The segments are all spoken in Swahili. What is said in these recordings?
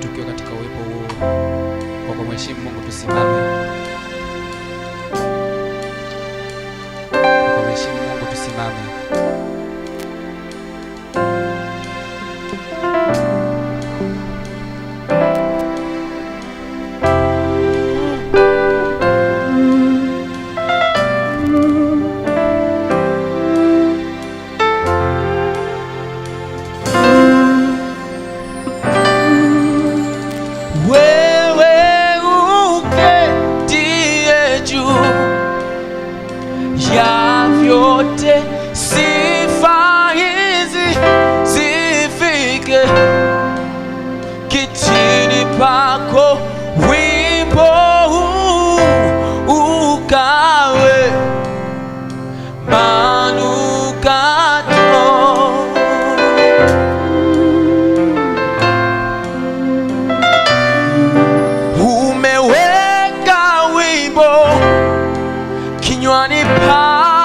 Tukiwa katika uwepo huo kwa kumheshimu Mungu, tusimame. Kwa kumheshimu Mungu, tusimame. Ya vyote sifa hizi zifike kitini pako, wimbo huu ukawe manukato. Umeweka wimbo kinywani pa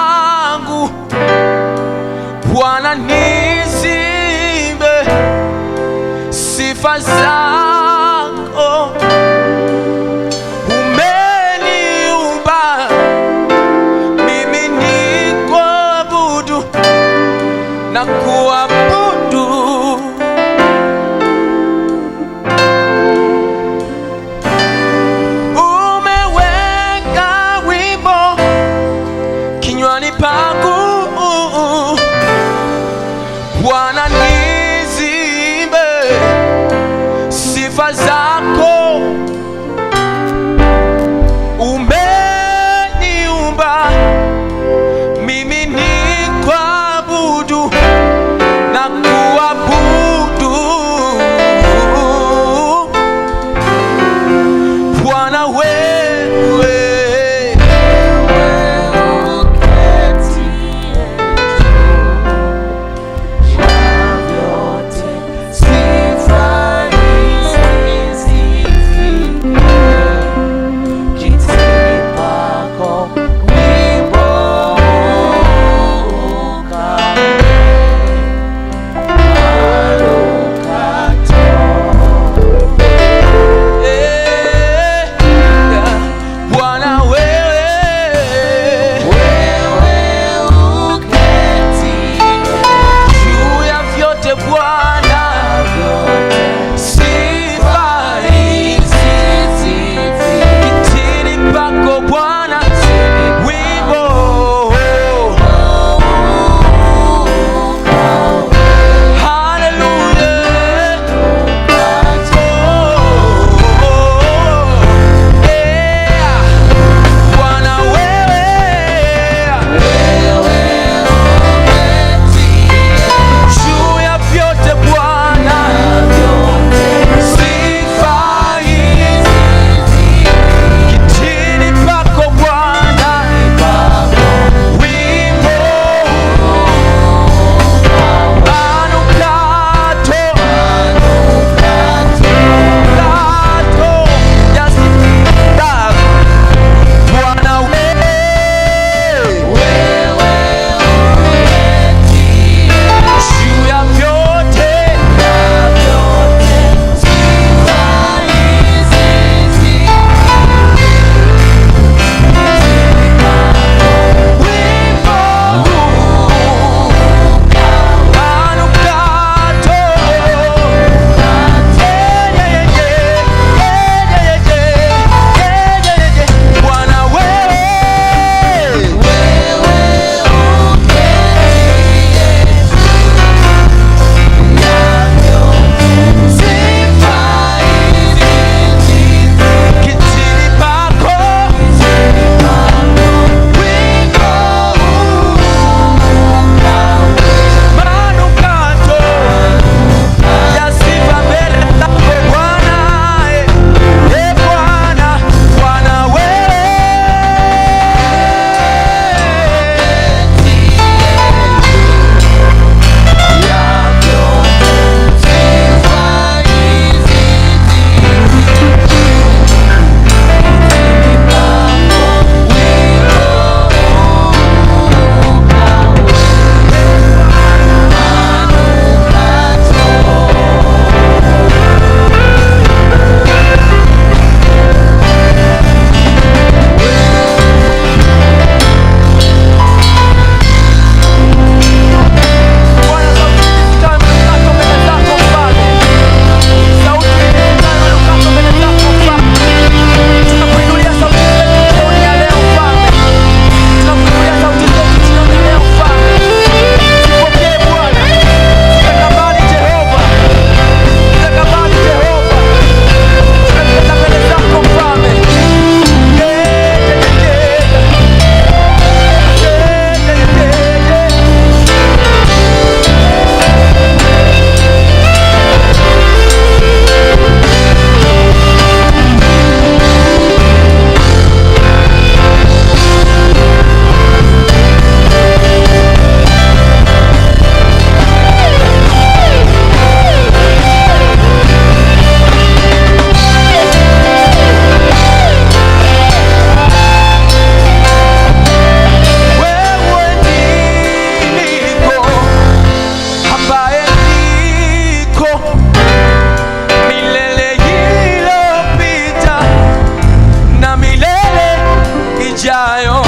ijayo,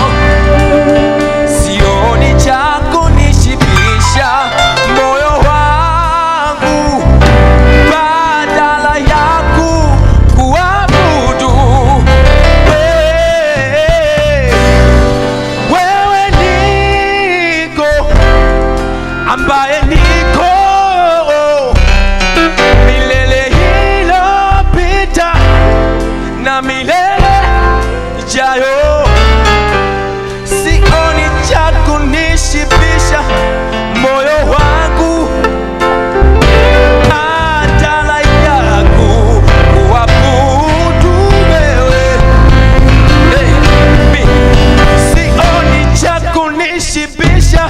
sioni cha kunishibisha moyo wangu, badala ya kuabudu wewe. Niko ambaye niko milele iliyopita na milele ijayo, sioni cha kunishibisha moyo wangu, badala yako kuabudu wewe. Sioni cha kunishibisha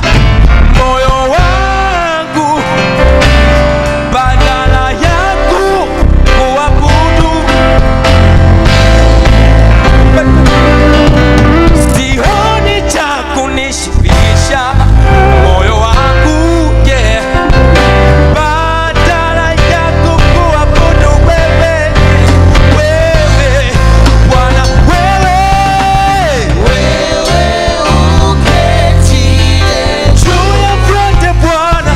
moyo wangu, badala yako kuabudu. Sioni cha kunishibisha moyo wangu, yeah, badala yako kuabudu wewe. Wewe Bwana, wewe uketie juu ya vyote Bwana,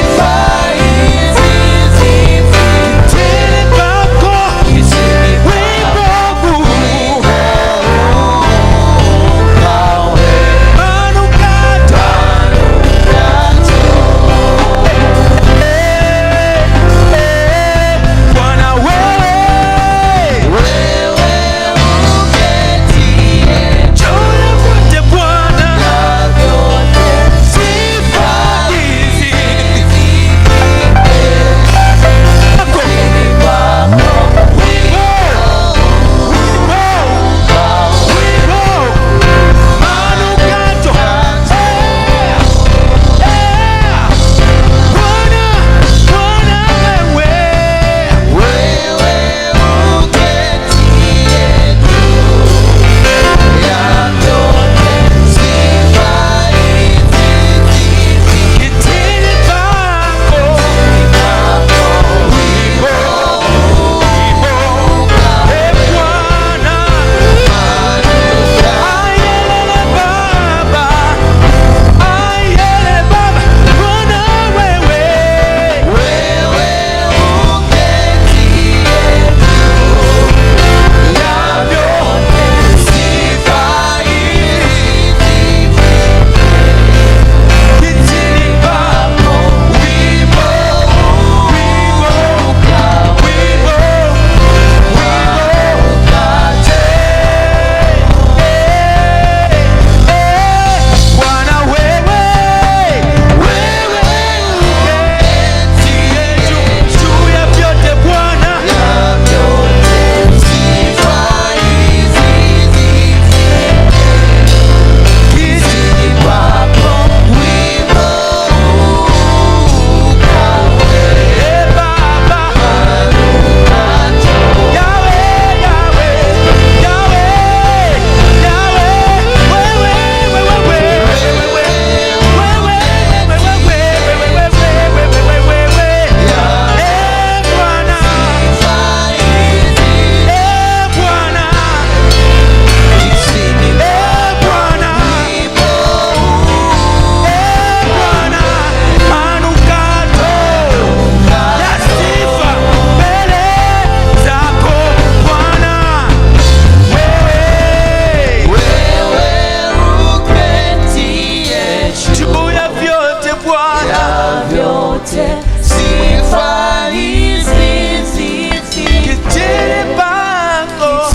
sifa hizi zifike kwako,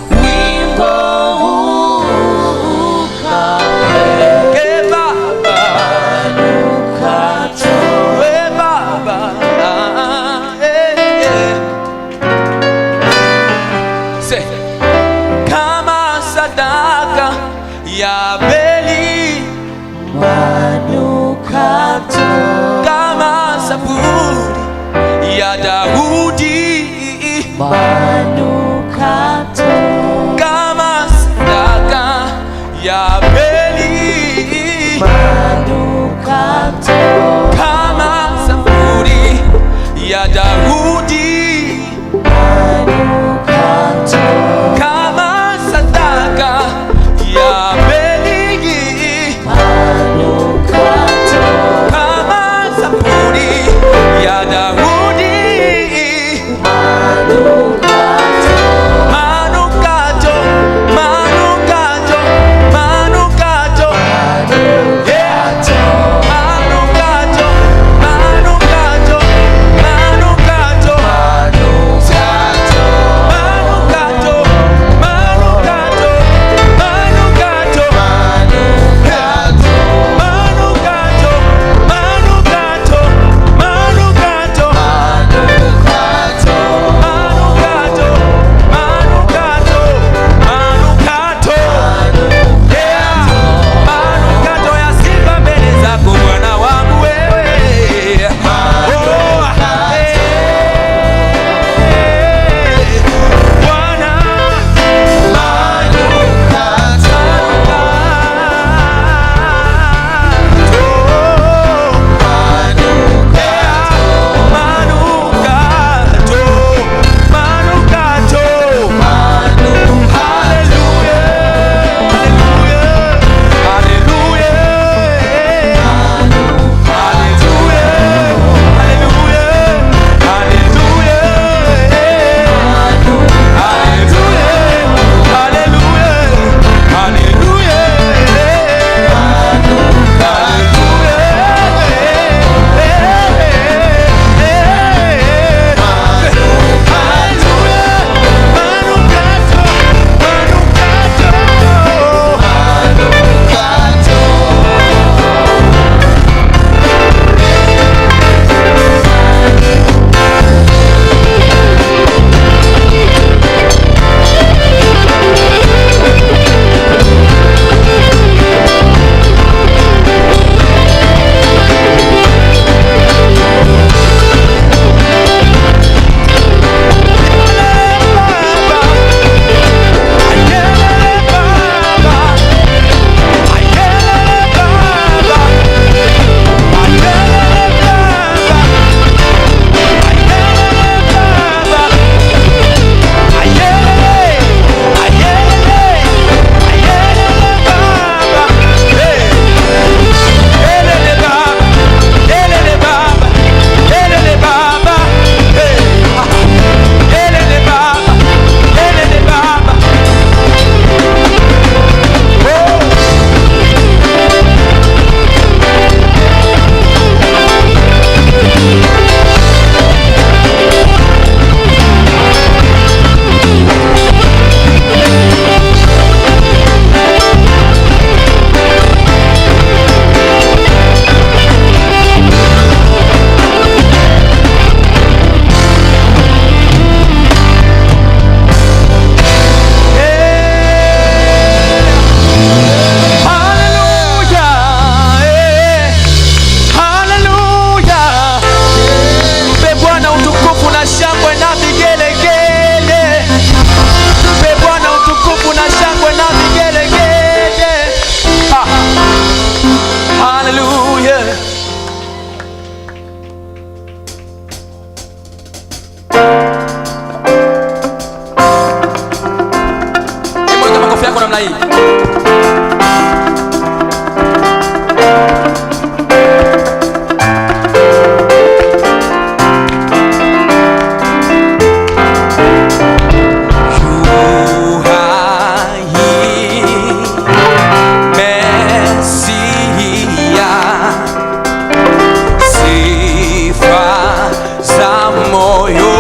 wimbo ya Abeli, manukato kama zaburi ya Daudi, manukato kama sadaka ya Abeli, manukato kama zaburi ya Daudi, manukato namna hii. Sifa za moyo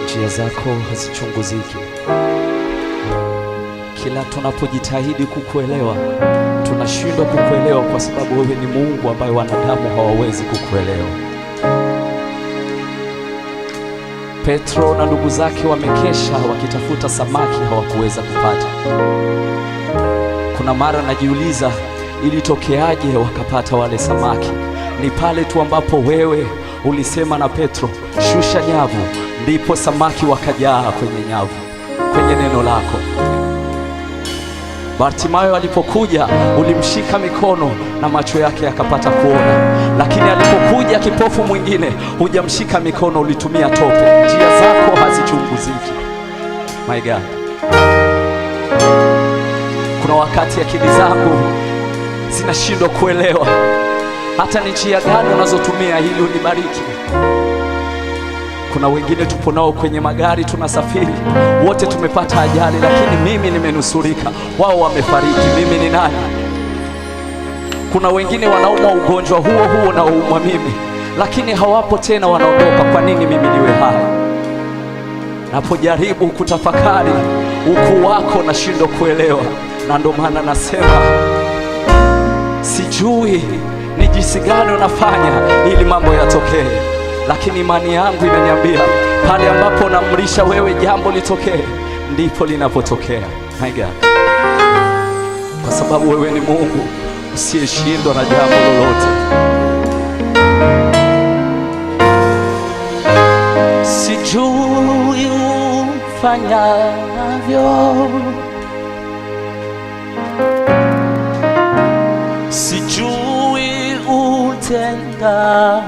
njia zako hazichunguziki. Kila tunapojitahidi kukuelewa, tunashindwa kukuelewa kwa sababu wewe ni Mungu ambaye wanadamu hawawezi kukuelewa. Petro na ndugu zake wamekesha wakitafuta samaki, hawakuweza kupata. Kuna mara najiuliza ilitokeaje wakapata wale samaki? Ni pale tu ambapo wewe ulisema na Petro, shusha nyavu, ndipo samaki wakajaa kwenye nyavu, kwenye neno lako. Bartimayo alipokuja ulimshika mikono na macho yake yakapata kuona, lakini alipokuja kipofu mwingine hujamshika mikono, ulitumia tope. Njia zako hazichunguziki. My God, kuna wakati akili zangu zinashindwa kuelewa hata ni njia gani unazotumia ili unibariki. Kuna wengine tupo nao kwenye magari tunasafiri, wote tumepata ajali, lakini mimi nimenusurika, wao wamefariki. Mimi ni nani? Kuna wengine wanaumwa ugonjwa huo huo na uumwa mimi, lakini hawapo tena, wanaondoka. Kwa nini mimi niwe hai? Napojaribu kutafakari ukuu wako nashindwa kuelewa, na ndio maana nasema sijui ni jinsi gani unafanya ili mambo yatokee, lakini imani yangu inaniambia pale ambapo unamrisha wewe jambo litokee, ndipo linapotokea. My God, kwa sababu wewe ni Mungu usiyeshindwa na jambo lolote. Sijui ufanyavyo, sijui utendavyo,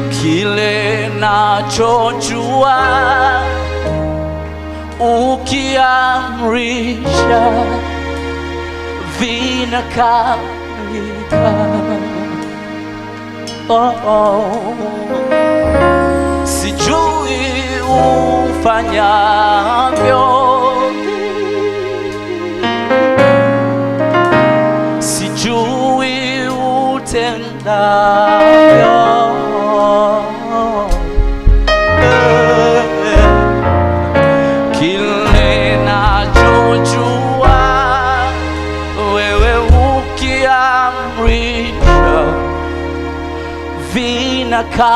kile nachojua ukiamrisha vinakamilika. Sijui ufanyavyo, sijui utendavyo, kile nachojua wewe ukiamrisha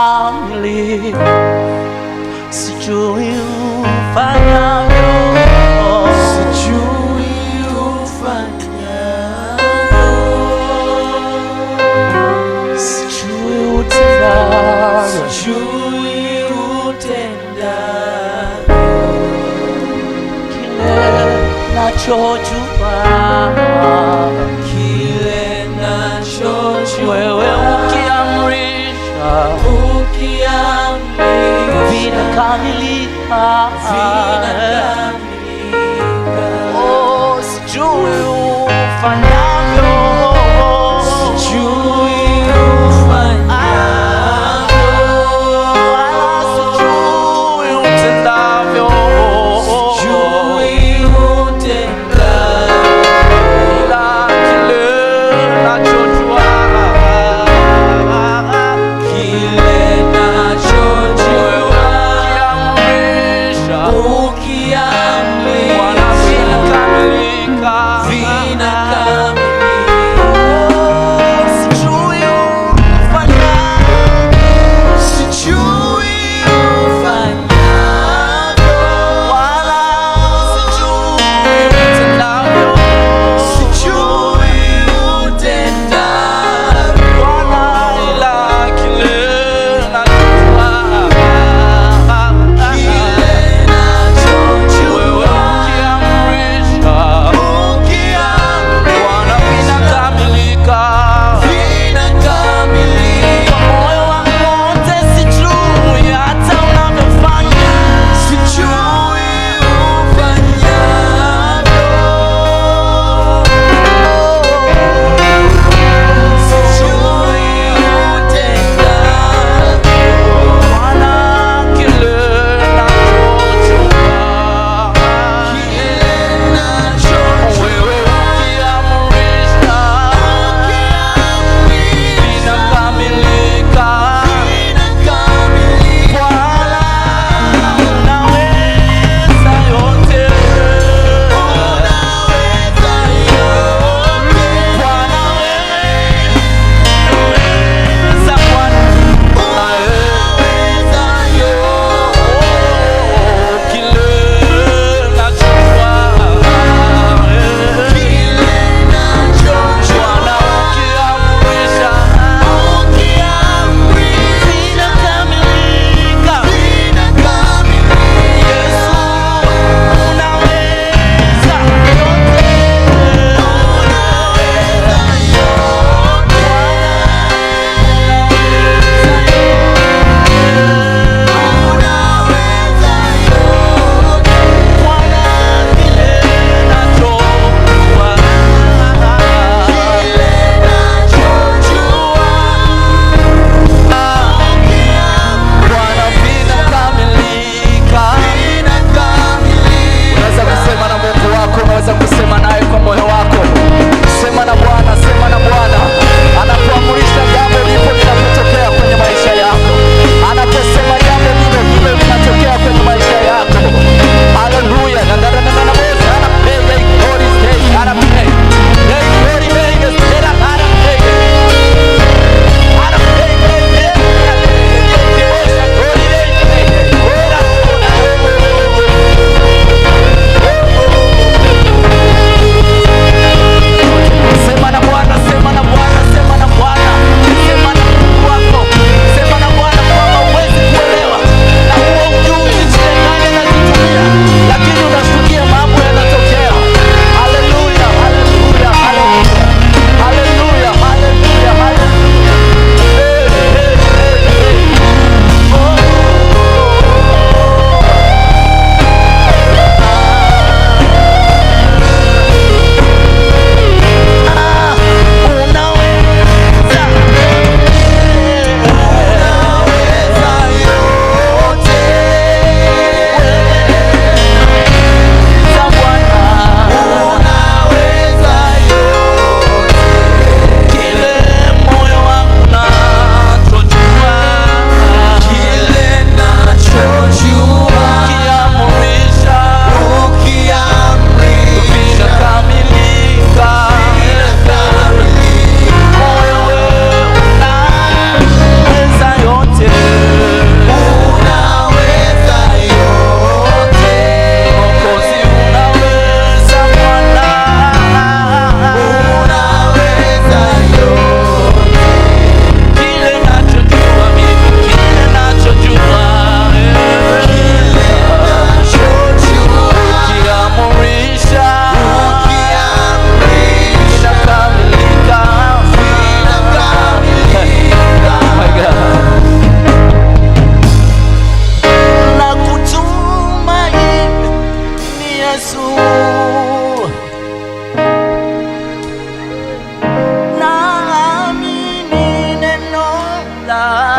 vinakamilika. Sijui ufanyavyo, sijui ufanyavyo, sijui utendavyo, sijui utendavyo, kile nachojua, kile nachojua wewe ukiamrisha vinakamilika. Oh, sijui ufanyavyo, sijui ufanyavyo, wala sijui utendavyo, sijui utendavyo, ila kile nachojua, kile vinakamilika.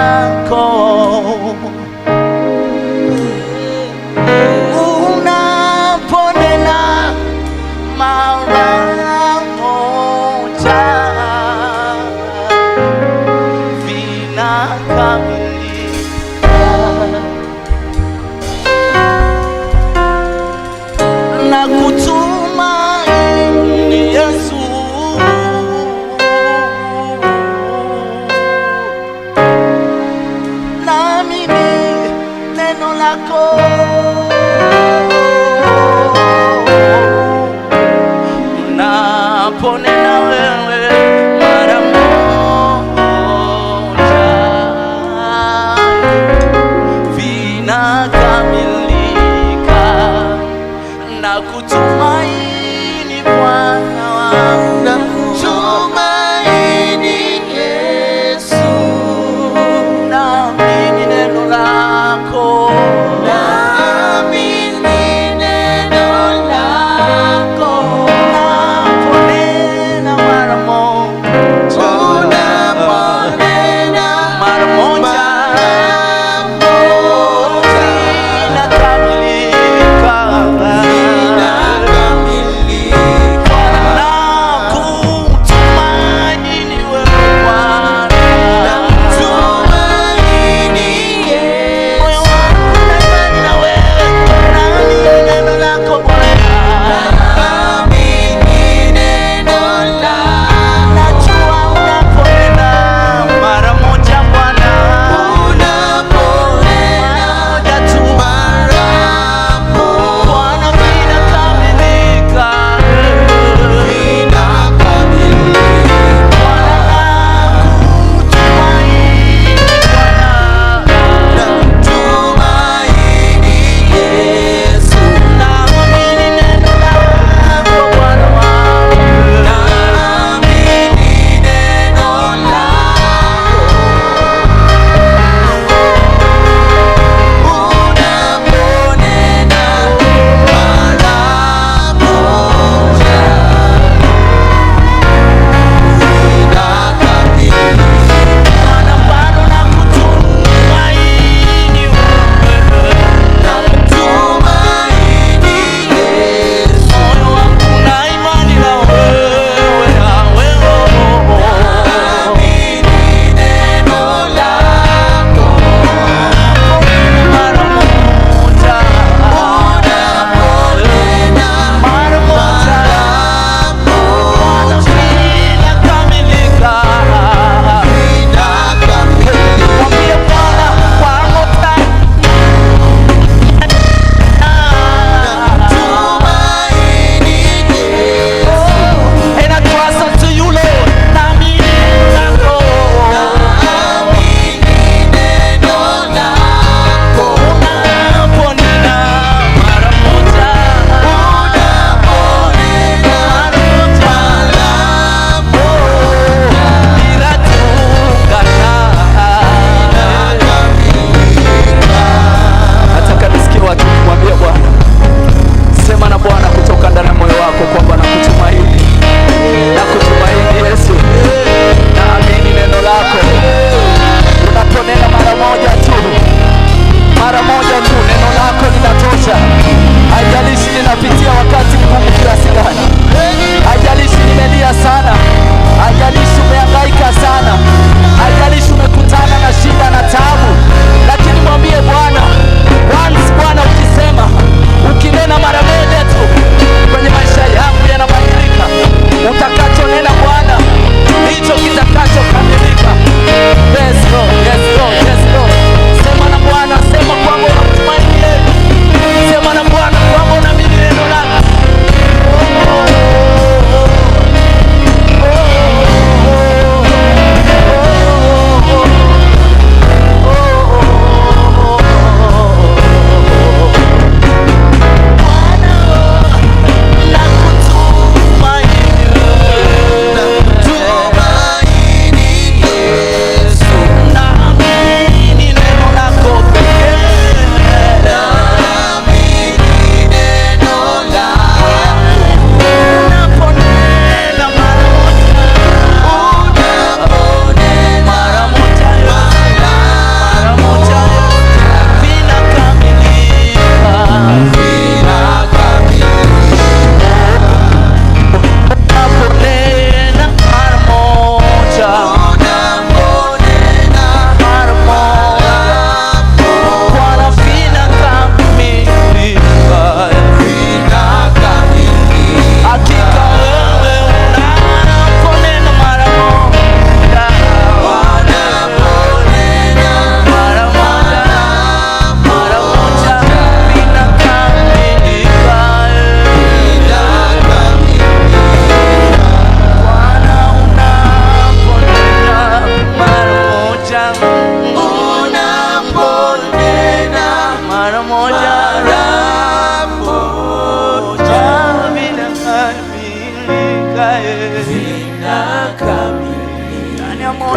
lako unaponena mara moja vinakamilika, na kutumaini Yesu.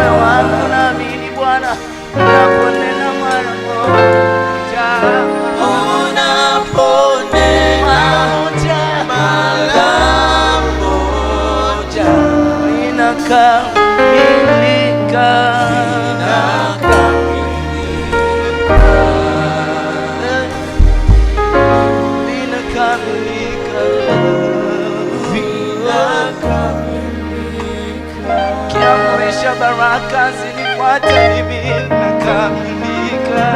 moyo wangu naamini Bwana unaponena mara moja, inakamilika. Kiamrisha baraka zinifuate mimi, vinakamilika.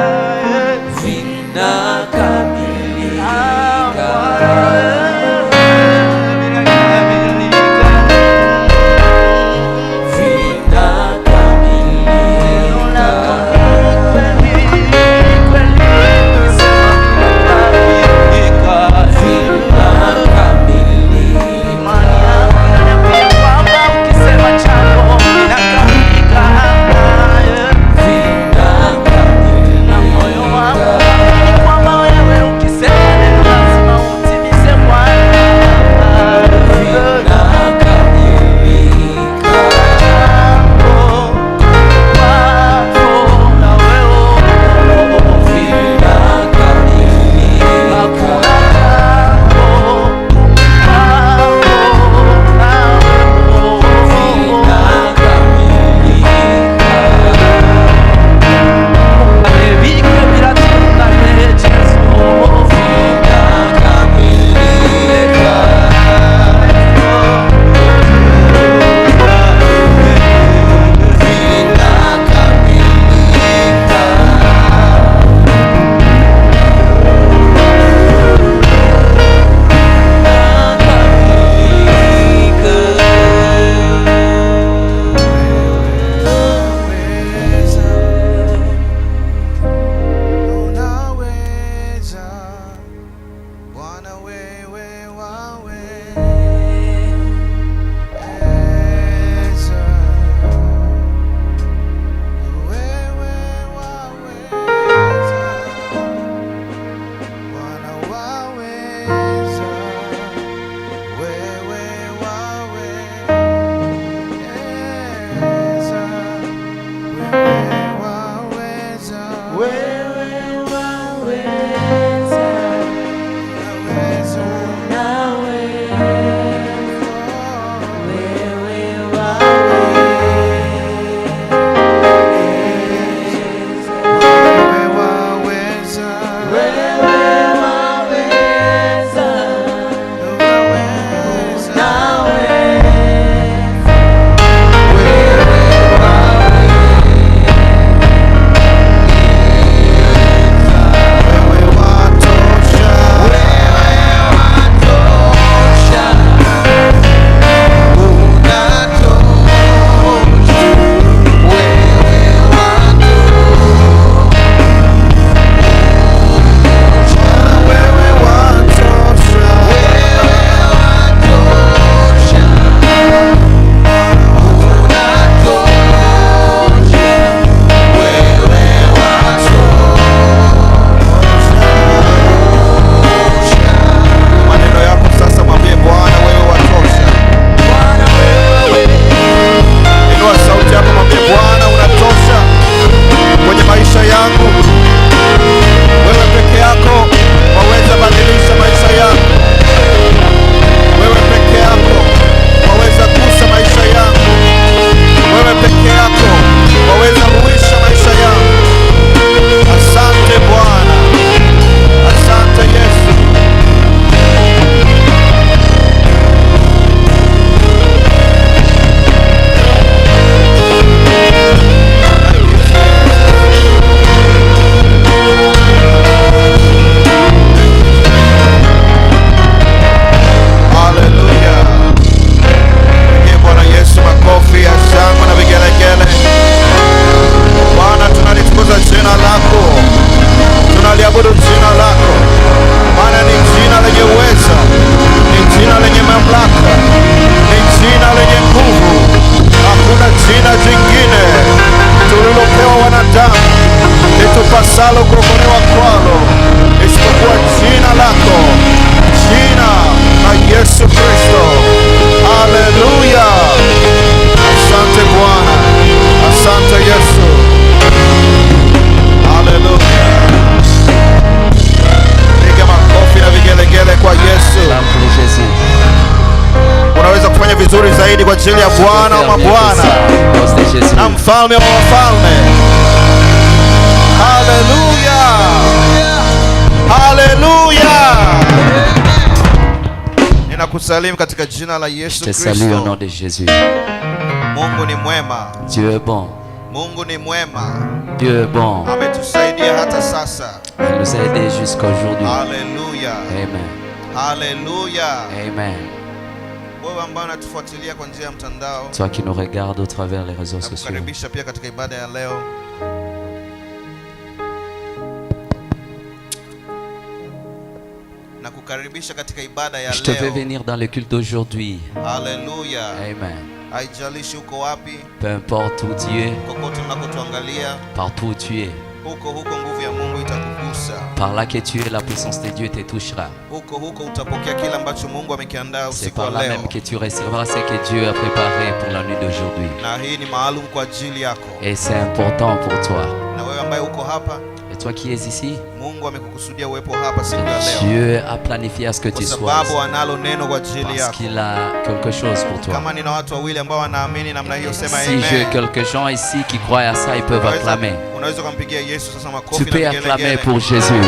litupasalo kuokolewa kwalo isipokuwa jina lako, jina la Yesu Kristo. Haleluya! Asante Bwana, asante. Bwana wa mabwana na mfalme wa wafalme. Haleluya, haleluya. Ninakusalimu katika jina la Yesu Kristo. Je te salue au nom de Jésus. Mungu ni mwema. Dieu est bon. Mungu ni mwema. Dieu est bon. Ametusaidia hata sasa. Il nous a aidés jusqu'à aujourd'hui. Haleluya. Amen. Haleluya. Amen. Wewe ambaye unatufuatilia kwa njia ya mtandao, Toi qui nous regardes au travers les réseaux sociaux. nakukaribisha pia katika ibada ya leo. Nakukaribisha katika ibada ya Je te fais leo. venir dans le culte d'aujourd'hui. Haleluya. Amen. Haijalishi uko wapi, Peu importe où tu es, kokote unakotuangalia, partout où tu es, huko nguvu ya Mungu itakugusa. par là que tu es, la puissance de Dieu te touchera. Huko utapokea kile ambacho Mungu amekiandaa C'est usiku par wa là leo. même que tu recevras ce que Dieu a préparé pour la nuit d'aujourd'hui. Na hii ni maalum kwa ajili yako. Et c'est important pour toi. Na wewe ambaye uko hapa, Et toi qui es ici, Mungu amekukusudia uwepo hapa siku ya leo. Dieu a planifié à ce que tu Kwa sois sababu ici. analo neno kwa ajili Parce yako. qu'il a quelque chose pour toi. Kama nina watu wawili ambao wanaamini namna hiyo, sema Si j'ai amen. quelques gens ici qui croient à ça, ils peuvent acclamer. Unaweza kumpigia Yesu sasa Tu makofi na peux acclamer vigelegele. pour Jésus.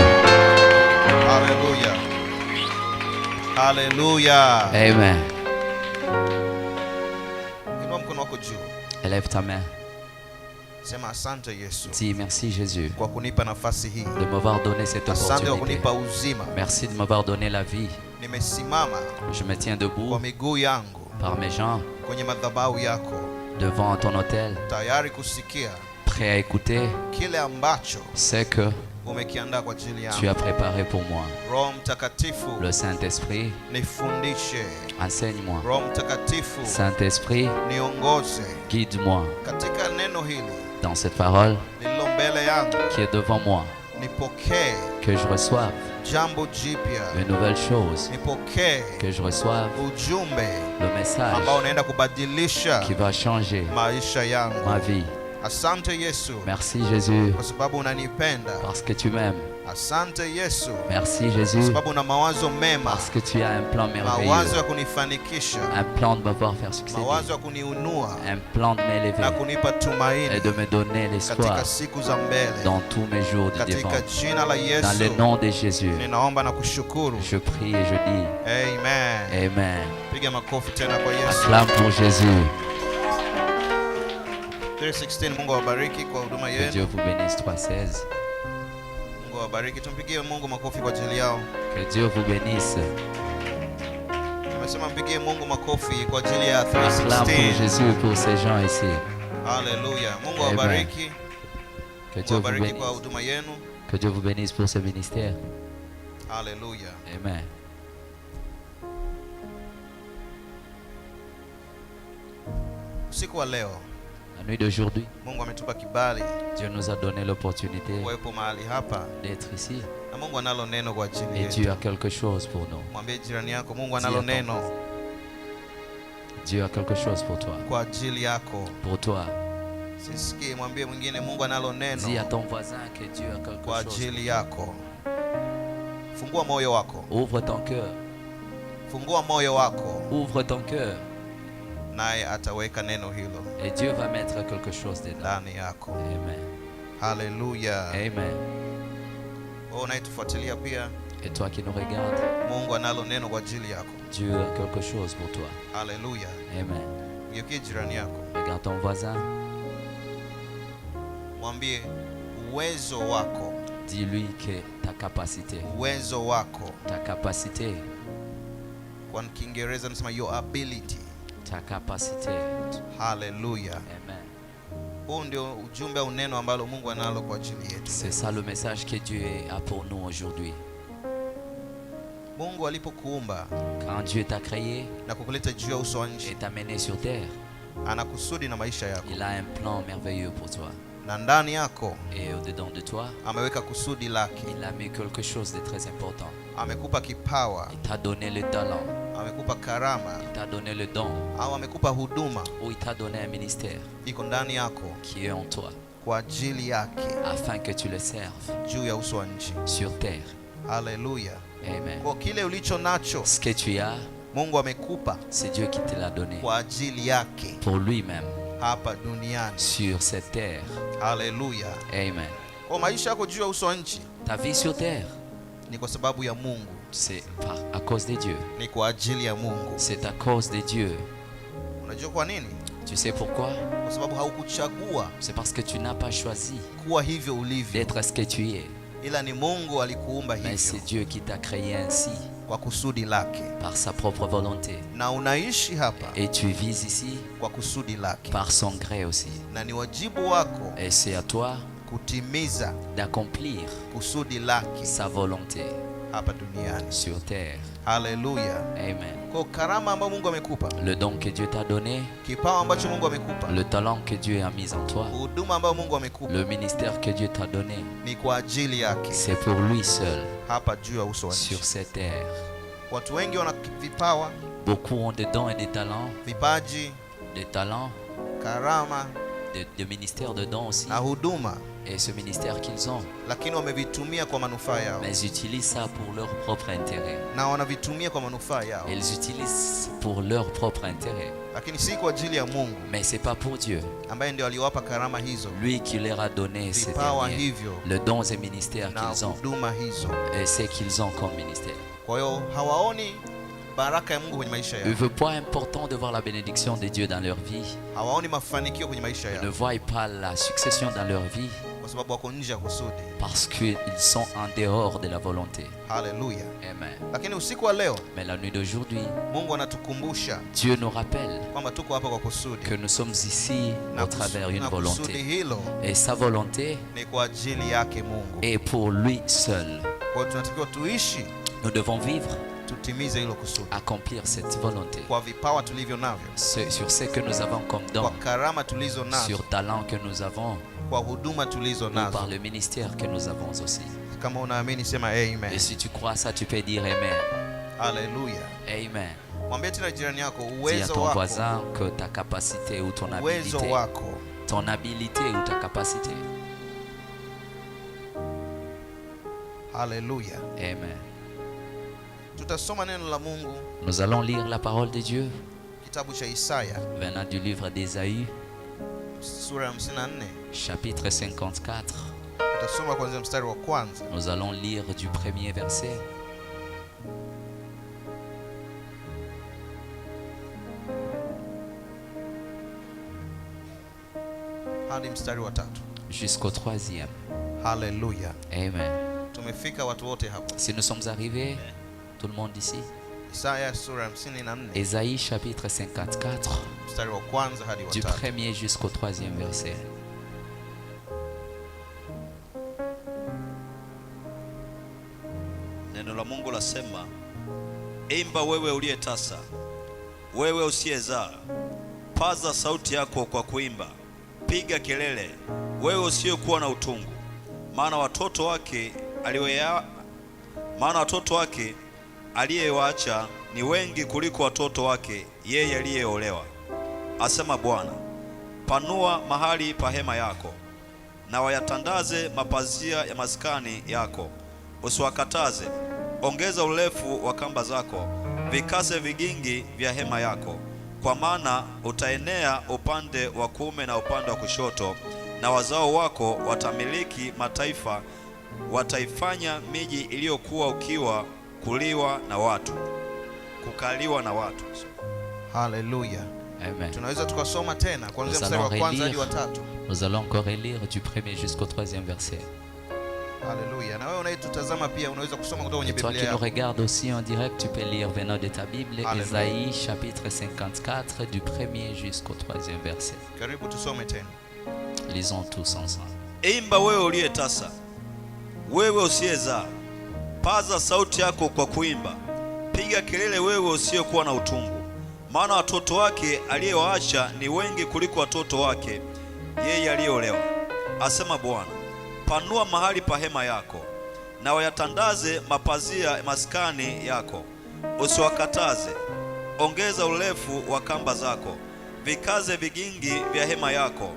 Haleluya. Haleluya. Amen. Inua mkono wako juu. Élève ta main. Sema asante Yesu Dis merci Jésus kwa kunipa nafasi hii. de m'avoir donné cette Asante kwa opportunité. kunipa uzima. Merci de m'avoir donné la vie. Nimesimama Je me tiens kwa debout miguu yangu par mes jambes kwenye madhabahu yako, devant ton autel, tayari kusikia prêt à écouter kile ambacho ce que umekiandaa kwa ajili tu yangu. as préparé pour moi. Roho Mtakatifu, Le Saint-Esprit, nifundishe. enseigne-moi. Roho Mtakatifu, Saint-Esprit, niongoze guide-moi katika neno hili dans cette parole lililo mbele yangu. qui est devant moi. Nipokee Que je reçoive jambo jipya, une nouvelle chose. nipokee Que je reçoive ujumbe le message ambao unaenda kubadilisha qui va changer maisha yangu. ma vie. Asante Yesu Merci Jésus kwa sababu unanipenda. parce que tu m'aimes. Asante Yesu Merci kwa Jésus sababu una mawazo mema, parce que tu as un plan mawazo merveilleux. ya kunifanikisha, Un plan de me voir faire succéder. mawazo ya kuniinua Un plan de na m'élever kunipa tumaini et de me donner l'espoir katika siku za mbele. dans tous mes jours du devant. Katika jina la Dans le Yesu nom de Jésus, ninaomba na kushukuru. je prie et je dis Amen. Amen. Piga makofi tena kwa Yesu. Acclame pour Jésus. 316, Mungu awabariki kwa huduma Que yenu. Dieu vous bénisse 316. Mungu awabariki. Tumpigie Mungu makofi kwa ajili yao. Que Dieu vous bénisse. Nimesema mpigie Mungu makofi kwa ajili ya Acclame pour 316. Jésus pour ces gens ici. Haleluya. Mungu Amen. awabariki. Que Mungu Dieu vous awabariki kwa bénisse. huduma yenu. Que Dieu vous bénisse pour ce ministère. Haleluya. Amen. Usiku wa leo La nuit d'aujourd'hui, Mungu ametupa kibali Dieu nous a donné l'opportunité kuwepo mahali hapa, d'être ici. na Mungu analo neno kwa ajili Et Dieu yetu. a quelque chose pour nous. Mwambie jirani yako, Mungu analo Dis à ton- neno Dieu a quelque chose pour toi. kwa ajili yako. Pour toi. Sisikie, mwambie mwingine, Mungu analo Dis à neno ton voisin que Dieu a quelque kwa chose. ajili yako. Fungua moyo wako, Ouvre ton cœur. fungua moyo wako, Ouvre ton cœur. naye ataweka neno hilo Et Dieu va mettre quelque chose dedans. ndani yako. Amen. Haleluya. Amen. Wewe unayetufuatilia pia, Et toi qui nous regardes, Mungu analo neno kwa ajili yako. Dieu a quelque chose pour toi. Haleluya. Amen. Geukie jirani yako, Regarde ton voisin. mwambie uwezo wako, Dis-lui que ta capacité, ta capacité, kwa Kiingereza nasema your ability. ta capacité. Haleluya. Amen. Huu ndio ujumbe au neno ambalo Mungu analo kwa ajili yetu. C'est ça le message que Dieu a pour nous aujourd'hui. Mungu alipokuumba Quand Dieu t'a créé na kukuleta juu ya uso wa nchi, et t'a mené sur terre, ana kusudi na maisha yako, il a un plan merveilleux pour toi. na ndani yako Et au-dedans de toi, ameweka kusudi lake. il a mis quelque chose de très important. Amekupa kipawa, Il t'a donné le talent, amekupa karama, il t'a donné le don, au amekupa huduma, ou il t'a donné un ministère iko ndani yako qui est en toi, kwa ajili yake afin que tu le serves juu ya uso wa nchi. sur terre. Haleluya. Amen. Kwa kile ulicho nacho Ce que tu as, Mungu amekupa c'est Dieu qui te l'a donné kwa ajili yake pour lui-même hapa duniani. sur cette terre. Haleluya. Amen. Kwa maisha yako juu ya uso wa nchi Ta vie sur terre, ni kwa sababu ya Mungu, c'est à cause de Dieu. ni kwa ajili ya Mungu. C'est à cause de Dieu. Unajua kwa nini? Tu sais pourquoi? Kwa sababu haukuchagua C'est parce que tu n'as pas choisi kuwa hivyo ulivyo, d'être ce que tu es. ila ni Mungu alikuumba Mais hivyo c'est Dieu qui t'a créé ainsi kwa kusudi lake, par sa propre volonté. na unaishi hapa Et tu vis ici kwa kusudi lake, par son gré aussi. na ni wajibu wako Et c'est à toi kutimiza d'accomplir kusudi lake sa volonté hapa duniani. sur terre. Haleluya. Amen. Kwa karama ambayo Mungu amekupa, Le don que Dieu t'a donné, kipawa ambacho Mungu amekupa, le talent que Dieu a mis en toi, huduma ambayo Mungu amekupa, le ministère que Dieu t'a donné, ni kwa ajili yake c'est pour lui seul hapa juu ya uso wa nchi. sur cette terre. Watu wengi wana vipawa, Beaucoup ont des dons et des talents, vipaji, karama de ministères de dons aussi, na huduma, et ce ministère qu'ils ont, lakini wamevitumia kwa manufaa yao, mais ils utilisent ça pour leur propre intérêt. na wanavitumia kwa manufaa yao, Ils utilisent pour leur propre intérêt, lakini si kwa ajili ya Mungu mais c'est pas pour Dieu, ambaye ndio aliwapa karama hizo, lui qui leur a donné ces vipawa derniers, hivyo le dons et ministères na qu'ils ont, huduma hizo. et ce qu'ils ont comme ministère. Kwa hiyo hawaoni baraka ya Mungu kwenye maisha Ne yao, veut pas important de voir la bénédiction de Dieu dans leur vie, hawaoni mafanikio kwenye maisha ne yao, voient pas la succession dans leur vie kwa sababu wako nje ya kusudi. parce qu'ils sont en dehors de la volonté. Haleluya. Amen. Lakini usiku wa leo Mais la nuit d'aujourd'hui, Mungu anatukumbusha Dieu nous rappelle kwamba tuko hapa kwa kusudi, que nous sommes ici au travers d'une na kusudi volonté. hilo Et sa volonté ni kwa ajili yake Mungu. est pour lui seul. Kwa hiyo tunatakiwa tuishi, Nous devons vivre, tutimize hilo kusudi accomplir cette volonté kwa vipawa tulivyo navyo, sur ce que nous avons comme kwa don, karama tulizo nazo, sur talent que nous avons, kwa huduma tulizo ou par nazo. le ministère que nous avons aussi. Kama unaamini sema amen. Et si tu crois ça, tu peux dire Amen. Haleluya. Amen. Mwambie tena jirani yako, Dis à uwezo ton wako, voisin que ta capacité ou ton uwezo habilité, wako ton habilité ou ta capacité. Haleluya. Amen. Tutasoma neno la Mungu Nous allons lire la parole de Dieu kitabu cha Isaya venant du livre d'Ésaïe, sura ya 54. chapitre 54. Tutasoma kuanzia mstari wa kwanza. Nous allons lire du premier verset hadi mstari wa 3. jusqu'au 3e. Haleluya. Amen. Tumefika watu wote hapa. Si nous sommes arrivés, tout le monde ici, Isaya sura ya 54 Ésaïe chapitre 54, mstari wa kwanza hadi wa du 3. premier jusqu'au 3e verset. Neno la Mungu lasema, imba wewe uliye tasa, wewe usiyezaa, paza sauti yako kwa kuimba, piga kelele, wewe usiyekuwa na utungu, maana watoto wake aliyewaacha ni wengi kuliko watoto wake yeye aliyeolewa, asema Bwana. Panua mahali pa hema yako, na wayatandaze mapazia ya maskani yako, usiwakataze. Ongeza urefu wa kamba zako, vikase vigingi vya hema yako, kwa maana utaenea upande wa kuume na upande wa kushoto, na wazao wako watamiliki mataifa, wataifanya miji iliyokuwa ukiwa kukaliwa na watu. Haleluya. Amen. Tunaweza tukasoma tena kuanzia Nous mstari wa allons kwanza hadi wa relire. 3. Nous allons encore relire du premier jusqu'au 3e verset. Haleluya. Na wewe unayetutazama pia unaweza kusoma kutoka kwenye Et toi Biblia qui nous yako. regardes aussi en direct, tu peux lire venant de ta Bible, Alléluia. Ésaïe chapitre 54, du premier jusqu'au 3e verset. Karibu tusome tena. Lisons tous ensemble. Imba wewe uliye tasa, wewe usiyezaa, paza sauti yako kwa kuimba, piga kelele wewe usiyekuwa na utungu, maana watoto wake aliyewaacha ni wengi kuliko watoto wake yeye aliyeolewa, asema Bwana. Panua mahali pa hema yako, na wayatandaze mapazia ya maskani yako, usiwakataze. Ongeza urefu wa kamba zako, vikaze vigingi vya hema yako,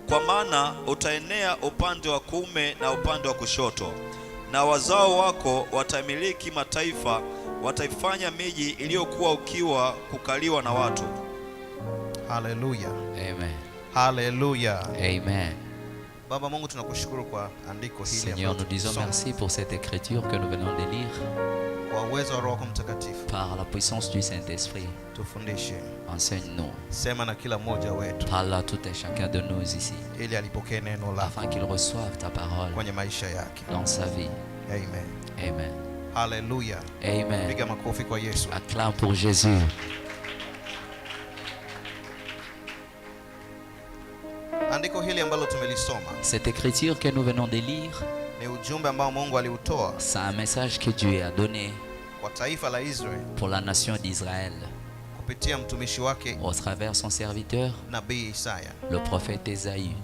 kwa maana utaenea upande wa kuume na upande wa kushoto, na wazao wako watamiliki mataifa, wataifanya miji iliyokuwa ukiwa kukaliwa na watu. Haleluya. Amen. Haleluya. Amen. Baba Mungu, tunakushukuru kwa andiko hili. Seigneur, nous disons merci pour cette écriture que nous venons de lire. Kwa uwezo wa Roho Mtakatifu. Par la puissance du Saint-Esprit. Tufundishe. Enseigne-nous. Sema na kila mmoja wetu. Parle à tout et chacun de nous ici. Ili alipokee neno lako. Afin qu'il reçoive ta parole. Kwenye maisha yake. Dans sa vie. Amen. Amen. Haleluya. Amen. Piga makofi kwa Yesu. Acclame pour Jésus. Andiko hili ambalo tumelisoma. Cette écriture que nous venons de lire. Ni ujumbe ambao Mungu aliutoa. C'est un message que Dieu a donné. Kwa taifa la Israeli. Pour la nation d'Israël. Kupitia mtumishi wake. Au travers son serviteur. Nabii Isaya. Le prophète Isaïe.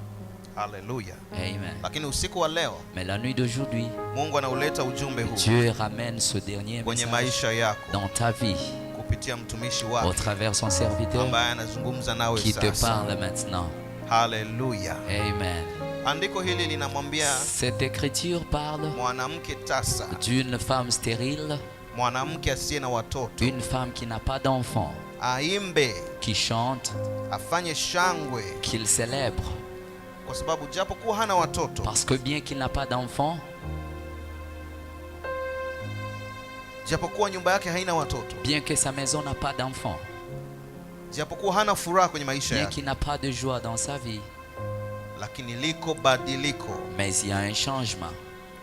Haleluya. Amen. Lakini usiku wa leo. Mais la nuit d'aujourd'hui. Mungu anauleta ujumbe huu. Dieu ramène ce dernier kwenye maisha yako. Dans ta vie. Kupitia mtumishi wake. Au travers son serviteur. Ambaye anazungumza nawe sasa. Qui te sasa. parle maintenant. Haleluya. Amen. Andiko hili linamwambia. Cette écriture parle. Mwanamke tasa. D'une femme stérile. Mwanamke asiye na watoto. Une femme qui n'a pas d'enfant. Aimbe. Qui chante. Afanye shangwe. Qu'il célèbre. Kwa sababu japokuwa hana watoto. Parce que bien qu'il n'a pas d'enfant. Japokuwa nyumba yake haina watoto. Bien que sa maison n'a pas d'enfant. Japokuwa hana furaha kwenye maisha yake. Bien qu'il n'a pas de joie dans sa vie. Lakini liko badiliko. Mais il y a un changement.